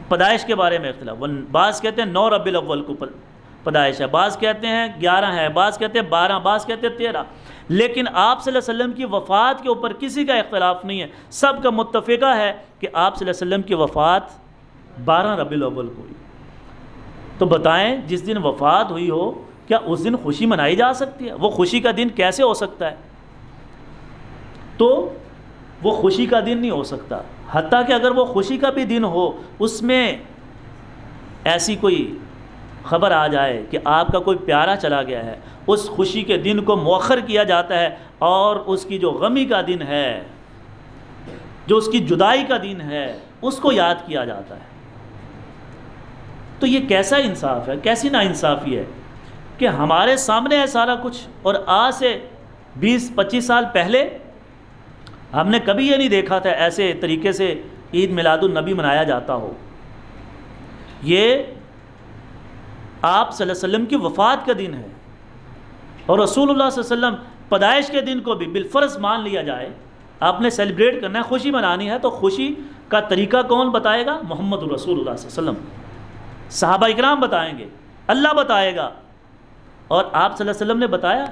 پیدائش کے بارے میں اختلاف، بعض کہتے ہیں 9 ربیع الاول کو پیدائش ہے، بعض کہتے ہیں 11 ہے، بعض کہتے ہیں 12، بعض کہتے ہیں 13، لیکن آپ صلی اللہ علیہ وسلم کی وفات کے اوپر کسی کا اختلاف نہیں ہے، سب کا متفقہ ہے کہ آپ صلی اللہ علیہ وسلم کی وفات 12 ربیع الاول کو ہوئی۔ تو بتائیں جس دن وفات ہوئی ہو کیا اس دن خوشی منائی جا سکتی ہے؟ وہ خوشی کا دن کیسے ہو سکتا ہے؟ تو وہ خوشی کا دن نہیں ہو سکتا، حتیٰ کہ اگر وہ خوشی کا بھی دن ہو، اس میں ایسی کوئی خبر آ جائے کہ آپ کا کوئی پیارا چلا گیا ہے، اس خوشی کے دن کو مؤخر کیا جاتا ہے اور اس کی جو غمی کا دن ہے، جو اس کی جدائی کا دن ہے، اس کو یاد کیا جاتا ہے۔ تو یہ کیسا انصاف ہے، کیسی ناانصافی ہے کہ ہمارے سامنے ہے سارا کچھ، اور آج سے 20-25 سال پہلے ہم نے کبھی یہ نہیں دیکھا تھا ایسے طریقے سے عید میلاد النبی منایا جاتا ہو۔ یہ آپ صلی اللہ علیہ وسلم کی وفات کا دن ہے، اور رسول اللہ صلی اللہ علیہ وسلم پیدائش کے دن کو بھی بالفرض مان لیا جائے، آپ نے سیلیبریٹ کرنا ہے، خوشی منانی ہے، تو خوشی کا طریقہ کون بتائے گا؟ محمد رسول اللہ صلی اللہ علیہ وسلم، صحابہ اکرام بتائیں گے، اللہ بتائے گا۔ اور آپ صلی اللہ علیہ وسلم نے بتایا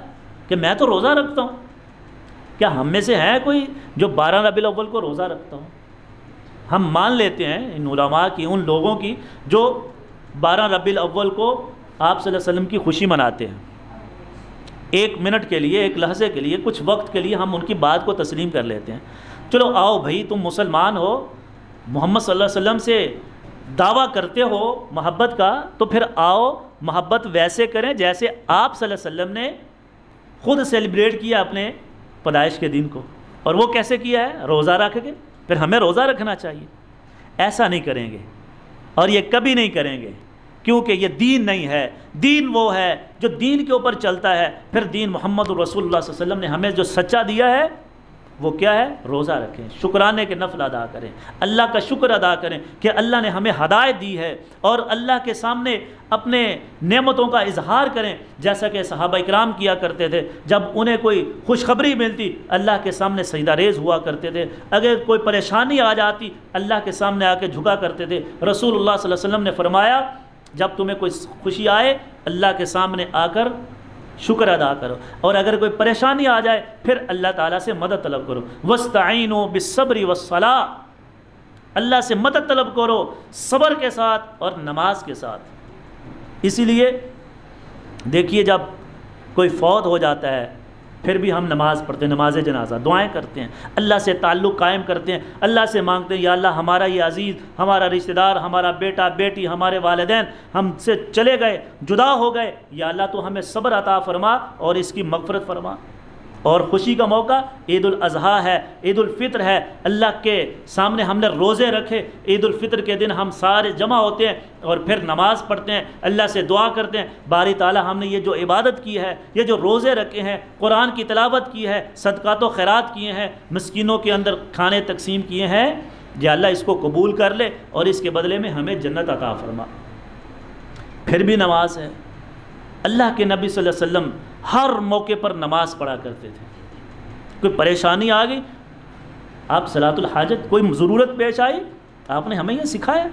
کہ میں تو روزہ رکھتا ہوں۔ کیا ہم میں سے ہے کوئی جو 12 ربیع الاول کو روزہ رکھتا ہوں؟ ہم مان لیتے ہیں ان علماء کی، ان لوگوں کی جو 12 ربیع الاول کو آپ صلی اللہ علیہ وسلم کی خوشی مناتے ہیں۔ ایک منٹ کے لیے، ایک لحظے کے لیے، کچھ وقت کے لیے ہم ان کی بات کو تسلیم کر لیتے ہیں۔ چلو آؤ بھائی، تم مسلمان ہو، محمد صلی اللہ علیہ وسلم سے دعویٰ کرتے ہو محبت کا، تو پھر آؤ محبت ویسے کریں جیسے آپ صلی اللہ علیہ وسلم نے خود سیلیبریٹ کیا اپنے پیدائش کے دن کو۔ اور وہ کیسے کیا ہے؟ روزہ رکھ کے۔ پھر ہمیں روزہ رکھنا چاہیے۔ ایسا نہیں کریں گے، اور یہ کبھی نہیں کریں گے، کیونکہ یہ دین نہیں ہے۔ دین وہ ہے جو دین کے اوپر چلتا ہے۔ پھر دین محمد رسول اللہ صلی اللہ علیہ وسلم نے ہمیں جو سچا دیا ہے وہ کیا ہے؟ روزہ رکھیں، شکرانے کے نفل ادا کریں، اللہ کا شکر ادا کریں کہ اللہ نے ہمیں ہدایت دی ہے، اور اللہ کے سامنے اپنے نعمتوں کا اظہار کریں، جیسا کہ صحابہ اکرام کیا کرتے تھے۔ جب انہیں کوئی خوشخبری ملتی، اللہ کے سامنے سجدہ ریز ہوا کرتے تھے۔ اگر کوئی پریشانی آ جاتی، اللہ کے سامنے آ کے جھکا کرتے تھے۔ رسول اللہ صلی اللہ علیہ وسلم نے فرمایا، جب تمہیں کوئی خوشی آئے، اللہ کے سامنے آ کر شکر ادا کرو، اور اگر کوئی پریشانی آ جائے پھر اللہ تعالیٰ سے مدد طلب کرو۔ وَاسْتَعِینُوا بِالصَّبْرِ وَالصَّلَاةِ، اللہ سے مدد طلب کرو صبر کے ساتھ اور نماز کے ساتھ۔ اسی لیے دیکھیے، جب کوئی فوت ہو جاتا ہے پھر بھی ہم نماز پڑھتے ہیں، نماز جنازہ، دعائیں کرتے ہیں، اللہ سے تعلق قائم کرتے ہیں، اللہ سے مانگتے ہیں، یا اللہ ہمارا یہ عزیز، ہمارا رشتہ دار، ہمارا بیٹا بیٹی، ہمارے والدین ہم سے چلے گئے، جدا ہو گئے، یا اللہ تو ہمیں صبر عطا فرما اور اس کی مغفرت فرما۔ اور خوشی کا موقع عید الاضحیٰ ہے، عید الفطر ہے، اللہ کے سامنے ہم نے روزے رکھے۔ عید الفطر کے دن ہم سارے جمع ہوتے ہیں اور پھر نماز پڑھتے ہیں، اللہ سے دعا کرتے ہیں، باری تعالیٰ ہم نے یہ جو عبادت کی ہے، یہ جو روزے رکھے ہیں، قرآن کی تلاوت کی ہے، صدقات و خیرات کیے ہیں، مسکینوں کے اندر کھانے تقسیم کیے ہیں، یا اللہ اس کو قبول کر لے اور اس کے بدلے میں ہمیں جنت عطا فرما۔ پھر بھی نماز ہے۔ اللہ کے نبی صلی اللہ علیہ وسلم ہر موقع پر نماز پڑھا کرتے تھے۔ کوئی پریشانی آ گئی، آپ صلاۃ الحاجت، کوئی ضرورت پیش آئی، آپ نے ہمیں یہ سکھایا۔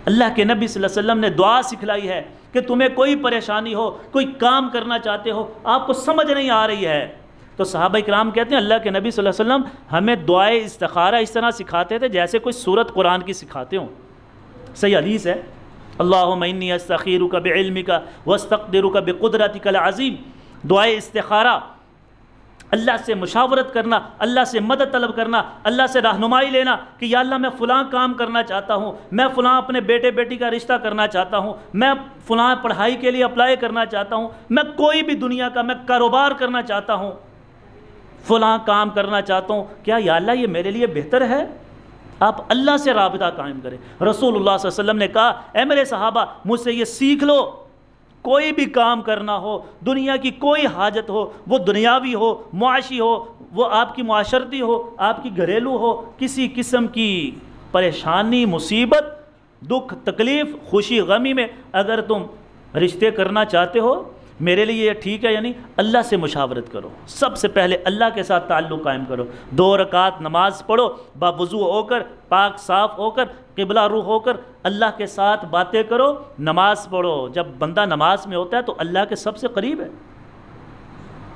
اللہ کے نبی صلی اللہ علیہ وسلم نے دعا سکھلائی ہے کہ تمہیں کوئی پریشانی ہو، کوئی کام کرنا چاہتے ہو، آپ کو سمجھ نہیں آ رہی ہے، تو صحابہ اکرام کہتے ہیں اللہ کے نبی صلی اللہ علیہ وسلم ہمیں دعائے استخارہ اس طرح سکھاتے تھے جیسے کوئی سورت قرآن کی سکھاتے ہوں۔ صحیح حدیث ہے، اللہم انی استخیرک بعلمک واستقدرک بقدرتک العظیم۔ دعائے استخارہ، اللہ سے مشاورت کرنا، اللہ سے مدد طلب کرنا، اللہ سے رہنمائی لینا کہ یا اللہ میں فلاں کام کرنا چاہتا ہوں، میں فلاں اپنے بیٹے بیٹی کا رشتہ کرنا چاہتا ہوں، میں فلاں پڑھائی کے لیے اپلائی کرنا چاہتا ہوں، میں کوئی بھی دنیا کا میں کاروبار کرنا چاہتا ہوں، فلاں کام کرنا چاہتا ہوں، کیا یا اللہ یہ میرے لیے بہتر ہے؟ آپ اللہ سے رابطہ قائم کریں۔ رسول اللہ صلی اللہ علیہ وسلم نے کہا، اے میرے صحابہ مجھ سے یہ سیکھ لو، کوئی بھی کام کرنا ہو، دنیا کی کوئی حاجت ہو، وہ دنیاوی ہو، معاشی ہو، وہ آپ کی معاشرتی ہو، آپ کی گھریلو ہو، کسی قسم کی پریشانی، مصیبت، دکھ، تکلیف، خوشی، غمی میں اگر تم رشتے کرنا چاہتے ہو، میرے لیے یہ ٹھیک ہے یا نہیں، اللہ سے مشاورت کرو، سب سے پہلے اللہ کے ساتھ تعلق قائم کرو، 2 رکعت نماز پڑھو، باوضو ہو کر، پاک صاف ہو کر، قبلہ رو ہو کر اللہ کے ساتھ باتیں کرو، نماز پڑھو۔ جب بندہ نماز میں ہوتا ہے تو اللہ کے سب سے قریب ہے۔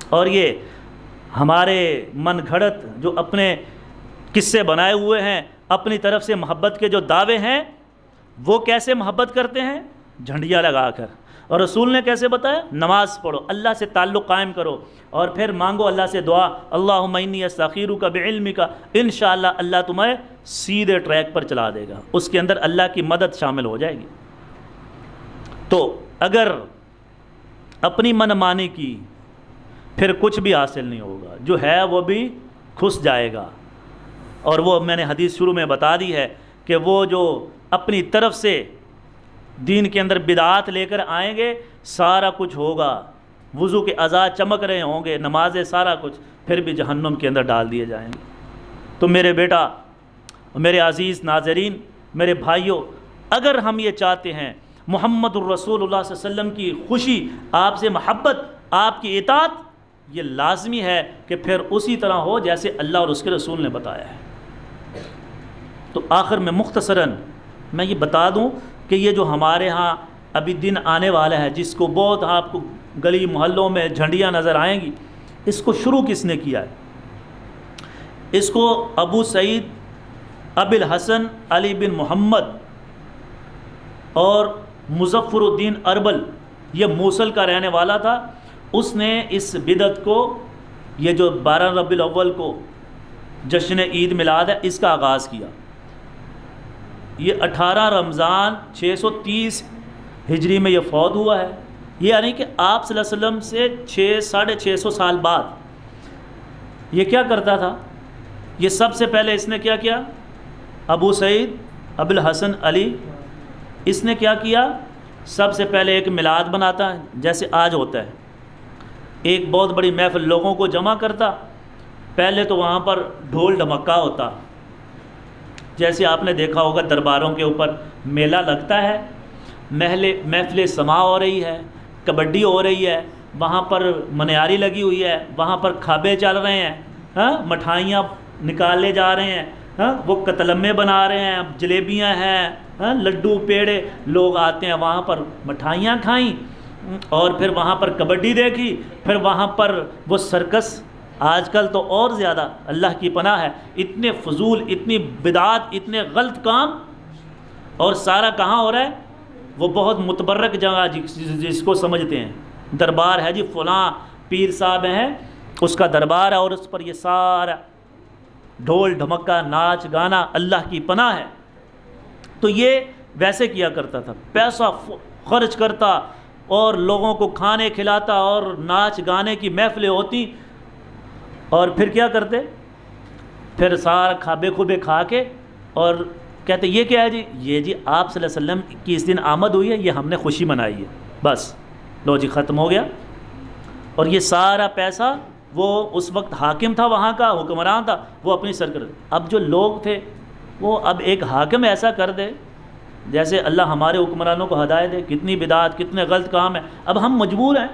اور یہ ہمارے من گھڑت جو اپنے قصے بنائے ہوئے ہیں، اپنی طرف سے محبت کے جو دعوے ہیں، وہ کیسے محبت کرتے ہیں؟ جھنڈیاں لگا کر، اور رسول نے کیسے بتایا؟ نماز پڑھو، اللہ سے تعلق قائم کرو، اور پھر مانگو اللہ سے دعا، اللہم انی استخیرک بعلمک، انشاءاللہ اللہ تمہیں سیدھے ٹریک پر چلا دے گا، اس کے اندر اللہ کی مدد شامل ہو جائے گی۔ تو اگر اپنی من مانی کی پھر کچھ بھی حاصل نہیں ہوگا، جو ہے وہ بھی کھس جائے گا، اور وہ میں نے حدیث شروع میں بتا دی ہے کہ وہ جو اپنی طرف سے دین کے اندر بدعات لے کر آئیں گے، سارا کچھ ہوگا، وضو کے اعضاء چمک رہے ہوں گے، نمازیں، سارا کچھ، پھر بھی جہنم کے اندر ڈال دیے جائیں گے۔ تو میرے بیٹا، میرے عزیز ناظرین، میرے بھائیوں، اگر ہم یہ چاہتے ہیں محمد الرسول اللہ صلی اللہ علیہ وسلم کی خوشی، آپ سے محبت، آپ کی اطاعت، یہ لازمی ہے کہ پھر اسی طرح ہو جیسے اللہ اور اس کے رسول نے بتایا ہے۔ تو آخر میں مختصراً میں یہ بتا دوں کہ یہ جو ہمارے ہاں ابھی دن آنے والا ہے، جس کو بہت آپ کو گلی محلوں میں جھنڈیاں نظر آئیں گی، اس کو شروع کس نے کیا ہے؟ اس کو ابو سعید ابی الحسن علی بن محمد اور مظفر الدین اربل، یہ موصل کا رہنے والا تھا، اس نے اس بدعت کو، یہ جو 12 ربیع الاول کو جشن عید میلاد ہے، اس کا آغاز کیا۔ یہ 18 رمضان 630 ہجری میں یہ فوت ہوا ہے، یہ یعنی کہ آپ صلی اللہ علیہ وسلم سے 650 سال بعد۔ یہ کیا کرتا تھا؟ یہ سب سے پہلے اس نے کیا کیا؟ ابو سعید ابی الحسن علی، اس نے کیا کیا؟ سب سے پہلے ایک میلاد بناتا ہے، جیسے آج ہوتا ہے، ایک بہت بڑی محفل، لوگوں کو جمع کرتا۔ پہلے تو وہاں پر ڈھول ڈھمکا ہوتا، جیسے آپ نے دیکھا ہوگا درباروں کے اوپر میلہ لگتا ہے، محفل سماع ہو رہی ہے، کبڈی ہو رہی ہے، وہاں پر منیاری لگی ہوئی ہے، وہاں پر کھابے چل رہے ہیں، مٹھائیاں نکالے جا رہے ہیں، وہ قتلمے بنا رہے ہیں، جلیبیاں ہیں، لڈو پیڑے، لوگ آتے ہیں وہاں پر مٹھائیاں کھائیں، اور پھر وہاں پر کبڈی دیکھی، پھر وہاں پر وہ سرکس۔ آج کل تو اور زیادہ اللہ کی پناہ ہے، اتنے فضول، اتنی بدعات، اتنے غلط کام، اور سارا کہاں ہو رہا ہے؟ وہ بہت متبرک جگہ جس کو سمجھتے ہیں دربار ہے جی، فلاں پیر صاحب ہیں، اس کا دربار ہے، اور اس پر یہ سارا ڈھول ڈھمکا، ناچ گانا، اللہ کی پناہ ہے۔ تو یہ ویسے کیا کرتا تھا، پیسہ خرچ کرتا اور لوگوں کو کھانے کھلاتا اور ناچ گانے کی محفلیں ہوتی، اور پھر کیا کرتے؟ پھر سارا کھابے کھوبے کھا کے اور کہتے یہ کیا ہے جی؟ یہ جی آپ صلی اللہ علیہ وسلم کی اس دن آمد ہوئی ہے، یہ ہم نے خوشی منائی ہے، بس لو جی ختم ہو گیا۔ اور یہ سارا پیسہ، وہ اس وقت حاکم تھا، وہاں کا حکمران تھا، وہ اپنی سرکر۔ اب جو لوگ تھے وہ اب ایک حاکم ایسا کر دے، جیسے اللہ ہمارے حکمرانوں کو ہدایت دے، کتنی بدعات، کتنے غلط کام ہیں، اب ہم مجبور ہیں،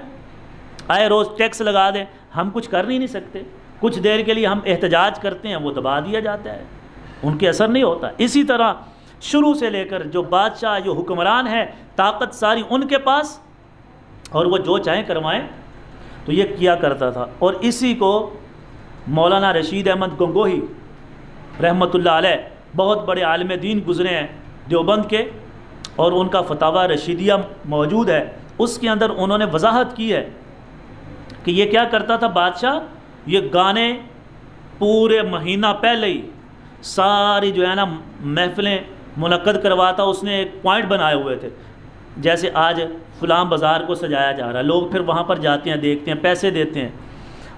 آئے روز ٹیکس لگا دیں، ہم کچھ کر نہیں سکتے، کچھ دیر کے لیے ہم احتجاج کرتے ہیں، وہ دبا دیا جاتا ہے، ان کے اثر نہیں ہوتا۔ اسی طرح شروع سے لے کر جو بادشاہ، جو حکمران ہے، طاقت ساری ان کے پاس، اور وہ جو چاہیں کروائیں، تو یہ کیا کرتا تھا۔ اور اسی کو مولانا رشید احمد گنگوہی رحمۃ اللہ علیہ، بہت بڑے عالم دین گزرے ہیں دیوبند کے، اور ان کا فتاوی رشیدیہ موجود ہے، اس کے اندر انہوں نے وضاحت کی ہے کہ یہ کیا کرتا تھا بادشاہ، یہ گانے پورے مہینہ پہلے ہی ساری جو ہے نا محفلیں منعقد کرواتا۔ اس نے ایک پوائنٹ بنائے ہوئے تھے، جیسے آج فلاں بازار کو سجایا جا رہا ہے، لوگ پھر وہاں پر جاتے ہیں، دیکھتے ہیں، پیسے دیتے ہیں،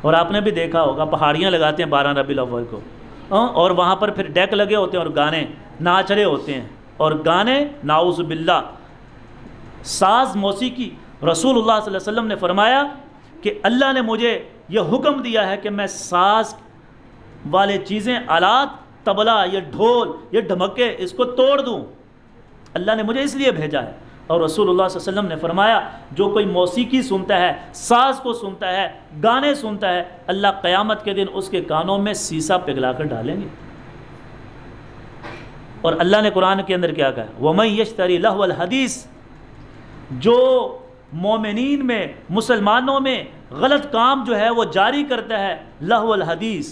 اور آپ نے بھی دیکھا ہوگا پہاڑیاں لگاتے ہیں 12 ربیع الاول کو، اور وہاں پر پھر ڈیک لگے ہوتے ہیں اور گانے ناچ رہے ہوتے ہیں، اور گانے نعوذ باللہ ساز موسیقی۔ رسول اللہ صلی اللہ علیہ وسلم نے فرمایا کہ اللہ نے مجھے یہ حکم دیا ہے کہ میں ساز والے چیزیں، آلات، طبلہ، یہ ڈھول، یہ ڈھمکے، اس کو توڑ دوں، اللہ نے مجھے اس لیے بھیجا ہے۔ اور رسول اللہ صلی اللہ علیہ وسلم نے فرمایا جو کوئی موسیقی سنتا ہے، ساز کو سنتا ہے، گانے سنتا ہے، اللہ قیامت کے دن اس کے کانوں میں سیسا پگھلا کر ڈالیں گے۔ اور اللہ نے قرآن کے اندر کیا کہا؟ وَمَن يَشْتَرِ لَهْوَ الْحَدِيثِ، جو مومنین میں، مسلمانوں میں غلط کام جو ہے وہ جاری کرتا ہے، لہو الحدیث،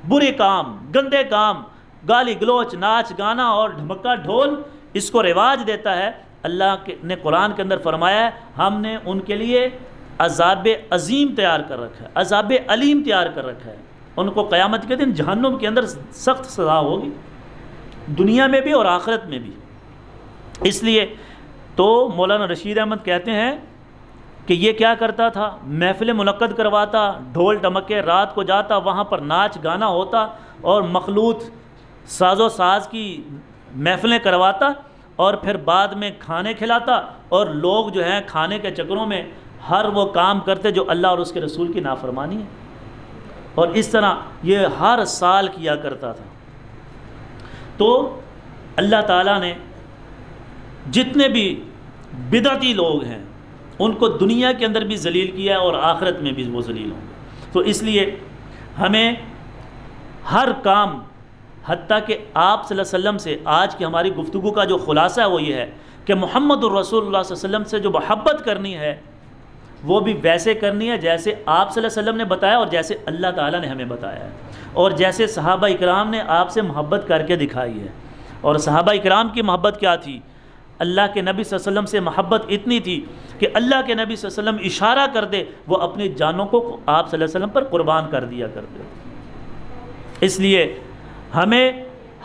برے کام، گندے کام، گالی گلوچ، ناچ گانا اور ڈھمکا ڈھول، اس کو رواج دیتا ہے، اللہ نے قرآن کے اندر فرمایا ہے ہم نے ان کے لیے عذاب عظیم تیار کر رکھا ہے، عذاب علیم تیار کر رکھا ہے، ان کو قیامت کے دن جہنم کے اندر سخت سزا ہوگی، دنیا میں بھی اور آخرت میں بھی۔ اس لیے تو مولانا رشید احمد کہتے ہیں کہ یہ کیا کرتا تھا، محفل منعقد کرواتا، ڈھول ڈمکے، رات کو جاتا، وہاں پر ناچ گانا ہوتا اور مخلوط ساز و ساز کی محفلیں کرواتا، اور پھر بعد میں کھانے کھلاتا، اور لوگ جو ہیں کھانے کے چکروں میں ہر وہ کام کرتے جو اللہ اور اس کے رسول کی نافرمانی ہے، اور اس طرح یہ ہر سال کیا کرتا تھا۔ تو اللہ تعالیٰ نے جتنے بھی بدعتی لوگ ہیں ان کو دنیا کے اندر بھی ذلیل کیا ہے اور آخرت میں بھی وہ ذلیل ہوں گے۔ تو اس لیے ہمیں ہر کام، حتیٰ کہ آپ صلی اللہ علیہ وسلم سے آج کی ہماری گفتگو کا جو خلاصہ ہے وہ یہ ہے کہ محمد الرسول اللہ صلی اللہ علیہ وسلم سے جو محبت کرنی ہے وہ بھی ویسے کرنی ہے جیسے آپ صلی اللہ علیہ وسلم نے بتایا اور جیسے اللہ تعالیٰ نے ہمیں بتایا ہے، اور جیسے صحابہ اکرام نے آپ سے محبت کر کے دکھائی ہے۔ اور صحابہ اکرام کی محبت کیا تھی؟ اللہ کے نبی صلی اللہ علیہ وسلم سے محبت اتنی تھی کہ اللہ کے نبی صلی اللہ علیہ وسلم اشارہ کر دے وہ اپنی جانوں کو آپ صلی اللہ علیہ وسلم پر قربان کر دیا کرتے تھے۔ اس لیے ہمیں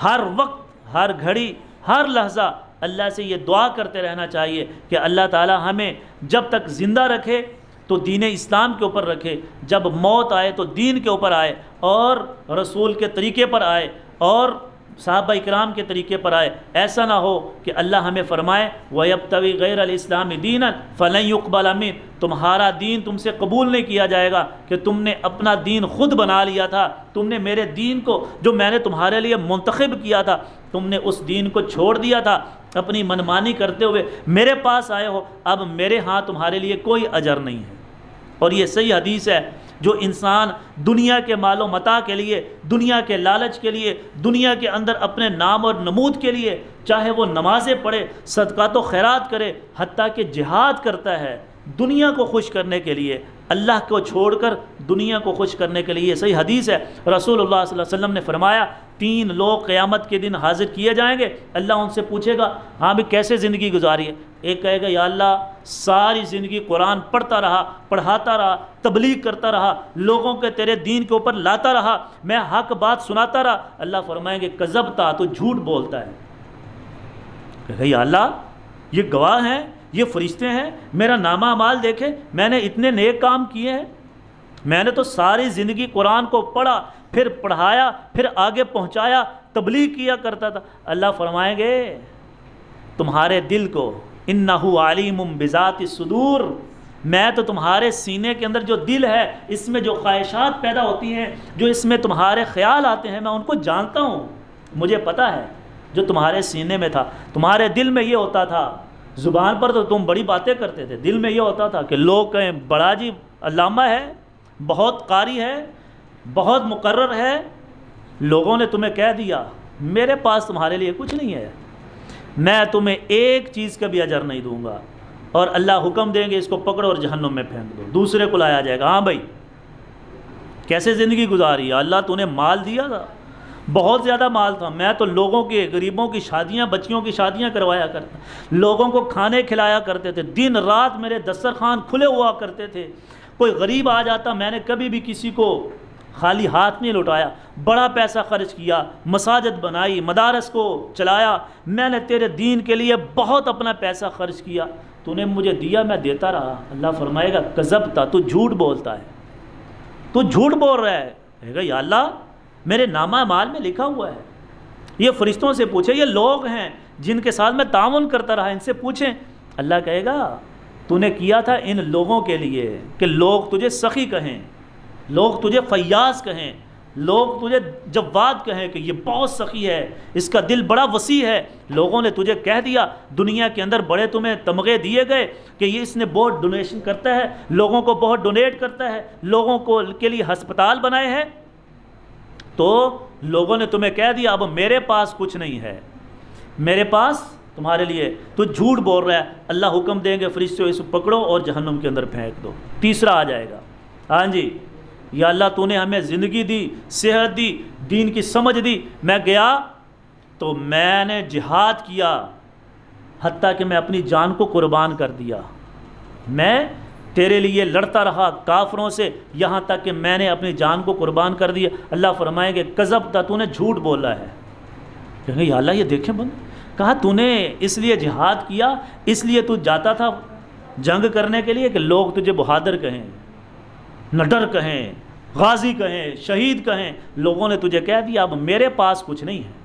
ہر وقت، ہر گھڑی، ہر لحظہ اللہ سے یہ دعا کرتے رہنا چاہیے کہ اللہ تعالی ہمیں جب تک زندہ رکھے تو دین اسلام کے اوپر رکھے، جب موت آئے تو دین کے اوپر آئے اور رسول کے طریقے پر آئے اور صحابہ اکرام کے طریقے پر آئے۔ ایسا نہ ہو کہ اللہ ہمیں فرمائے وَيَبْتَغِي غَيْرَ الْإِسْلَامِ دِينًا فَلَن يُقْبَلَ مِنْهُ، تمہارا دین تم سے قبول نہیں کیا جائے گا کہ تم نے اپنا دین خود بنا لیا تھا، تم نے میرے دین کو جو میں نے تمہارے لیے منتخب کیا تھا تم نے اس دین کو چھوڑ دیا تھا، اپنی منمانی کرتے ہوئے میرے پاس آئے ہو، اب میرے ہاں تمہارے لیے کوئی اجر نہیں ہے۔ اور یہ صحیح حدیث ہے، جو انسان دنیا کے مال و متاع کے لیے، دنیا کے لالچ کے لیے، دنیا کے اندر اپنے نام اور نمود کے لیے چاہے وہ نمازیں پڑھے، صدقات و خیرات کرے، حتیٰ کہ جہاد کرتا ہے دنیا کو خوش کرنے کے لیے، اللہ کو چھوڑ کر دنیا کو خوش کرنے کے لیے، یہ صحیح حدیث ہے۔ رسول اللہ صلی اللہ علیہ وسلم نے فرمایا 3 لوگ قیامت کے دن حاضر کیے جائیں گے، اللہ ان سے پوچھے گا ہاں بھی کیسے زندگی گزاری ہے؟ ایک کہے گا یا اللہ ساری زندگی قرآن پڑھتا رہا، پڑھاتا رہا، تبلیغ کرتا رہا، لوگوں کے تیرے دین کے اوپر لاتا رہا، میں حق بات سناتا رہا۔ اللہ فرمائیں گے کذبتا، تو جھوٹ بولتا ہے۔ کہے یا اللہ یہ گواہ ہیں، یہ فرشتے ہیں، میرا نامہ اعمال دیکھے، میں نے اتنے نیک کام کیے ہیں، میں نے تو ساری زندگی قرآن کو پڑھا، پھر پڑھایا، پھر آگے پہنچایا، تبلیغ کیا کرتا تھا۔ اللہ فرمائیں گے تمہارے دل کو انہو علیم بذات الصدور، میں تو تمہارے سینے کے اندر جو دل ہے اس میں جو خواہشات پیدا ہوتی ہیں، جو اس میں تمہارے خیال آتے ہیں، میں ان کو جانتا ہوں، مجھے پتہ ہے جو تمہارے سینے میں تھا۔ تمہارے دل میں یہ ہوتا تھا، زبان پر تو تم بڑی باتیں کرتے تھے، دل میں یہ ہوتا تھا کہ لوگ کہیں بڑا جی علامہ ہے، بہت قاری ہے، بہت مقرر ہے، لوگوں نے تمہیں کہہ دیا میرے پاس تمہارے لیے کچھ نہیں ہے، میں تمہیں ایک چیز کا بھی اجر نہیں دوں گا، اور اللہ حکم دیں گے اس کو پکڑو اور جہنم میں پھینک دو، دوسرے کو لایا جائے گا، ہاں بھائی کیسے زندگی گزاری ہے؟ اللہ تو نے مال دیا تھا، بہت زیادہ مال تھا، میں تو لوگوں کے غریبوں کی شادیاں، بچیوں کی شادیاں کروایا کرتا، لوگوں کو کھانے کھلایا کرتے تھے، دن رات میرے دسترخوان کھلے ہوا کرتے تھے، کوئی غریب آ جاتا میں نے کبھی بھی کسی کو خالی ہاتھ نہیں لوٹایا، بڑا پیسہ خرچ کیا، مساجد بنائی، مدارس کو چلایا، میں نے تیرے دین کے لیے بہت اپنا پیسہ خرچ کیا، تو نے مجھے دیا میں دیتا رہا۔ اللہ فرمائے گا کذبتا، تو جھوٹ بولتا ہے، تو جھوٹ بول رہا ہے۔ کہے گا یا اللہ میرے نامہ اعمال میں لکھا ہوا ہے، یہ فرشتوں سے پوچھے، یہ لوگ ہیں جن کے ساتھ میں تعاون کرتا رہا، ان سے پوچھیں۔ اللہ کہے گا تو نے کیا تھا ان لوگوں کے لیے کہ لوگ تجھے سخی کہیں، لوگ تجھے فیاض کہیں، لوگ تجھے جواد کہیں کہ یہ بہت سخی ہے، اس کا دل بڑا وسیع ہے، لوگوں نے تجھے کہہ دیا، دنیا کے اندر بڑے تمہیں تمغے دیے گئے کہ یہ اس نے بہت ڈونیشن کرتا ہے، لوگوں کو بہت ڈونیٹ کرتا ہے، لوگوں کو کے لیے ہسپتال بنائے ہیں، تو لوگوں نے تمہیں کہہ دیا اب میرے پاس کچھ نہیں ہے، میرے پاس تمہارے لیے، تو جھوٹ بول رہا ہے۔ اللہ حکم دیں گے فرشتوں اسے پکڑو اور جہنم کے اندر پھینک دو۔ تیسرا آ جائے گا، ہاں جی یا اللہ تو نے ہمیں زندگی دی، صحت دی، دین کی سمجھ دی، میں گیا تو میں نے جہاد کیا، حتیٰ کہ میں اپنی جان کو قربان کر دیا، میں تیرے لیے لڑتا رہا کافروں سے یہاں تک کہ میں نے اپنی جان کو قربان کر دیا۔ اللہ فرمائیں گے کذبت، تو نے جھوٹ بولا ہے۔ کہیں گے یا اللہ یہ دیکھیں بند، کہا تو نے اس لیے جہاد کیا، اس لیے تو جاتا تھا جنگ کرنے کے لیے کہ لوگ تجھے بہادر کہیں، نڈر کہیں، غازی کہیں، شہید کہیں، لوگوں نے تجھے کہہ دیا اب میرے پاس کچھ نہیں ہے۔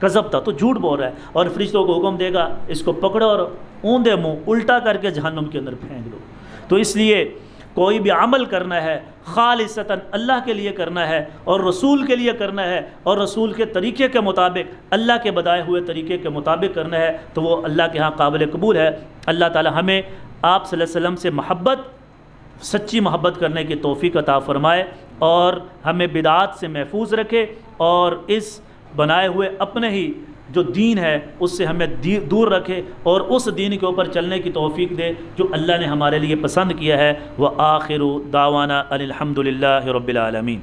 کذبتا، تو جھوٹ بول رہا ہے، اور فرشتوں کو حکم دے گا اس کو پکڑو اور اوندے منہ الٹا کر کے جہنم کے اندر پھینک دو۔ تو اس لیے کوئی بھی عمل کرنا ہے خالصتاً اللہ کے لیے کرنا ہے اور رسول کے لیے کرنا ہے اور رسول کے طریقے کے مطابق، اللہ کے بتائے ہوئے طریقے کے مطابق کرنا ہے، تو وہ اللہ کے ہاں قابل قبول ہے۔ اللہ تعالی ہمیں آپ صلی اللہ علیہ وسلم سے محبت، سچی محبت کرنے کی توفیق عطا فرمائے اور ہمیں بدعات سے محفوظ رکھے، اور اس بنائے ہوئے اپنے ہی جو دین ہے اس سے ہمیں دور رکھے اور اس دین کے اوپر چلنے کی توفیق دے جو اللہ نے ہمارے لیے پسند کیا ہے۔ وآخر دعوانا ان الحمد للہ رب العالمین۔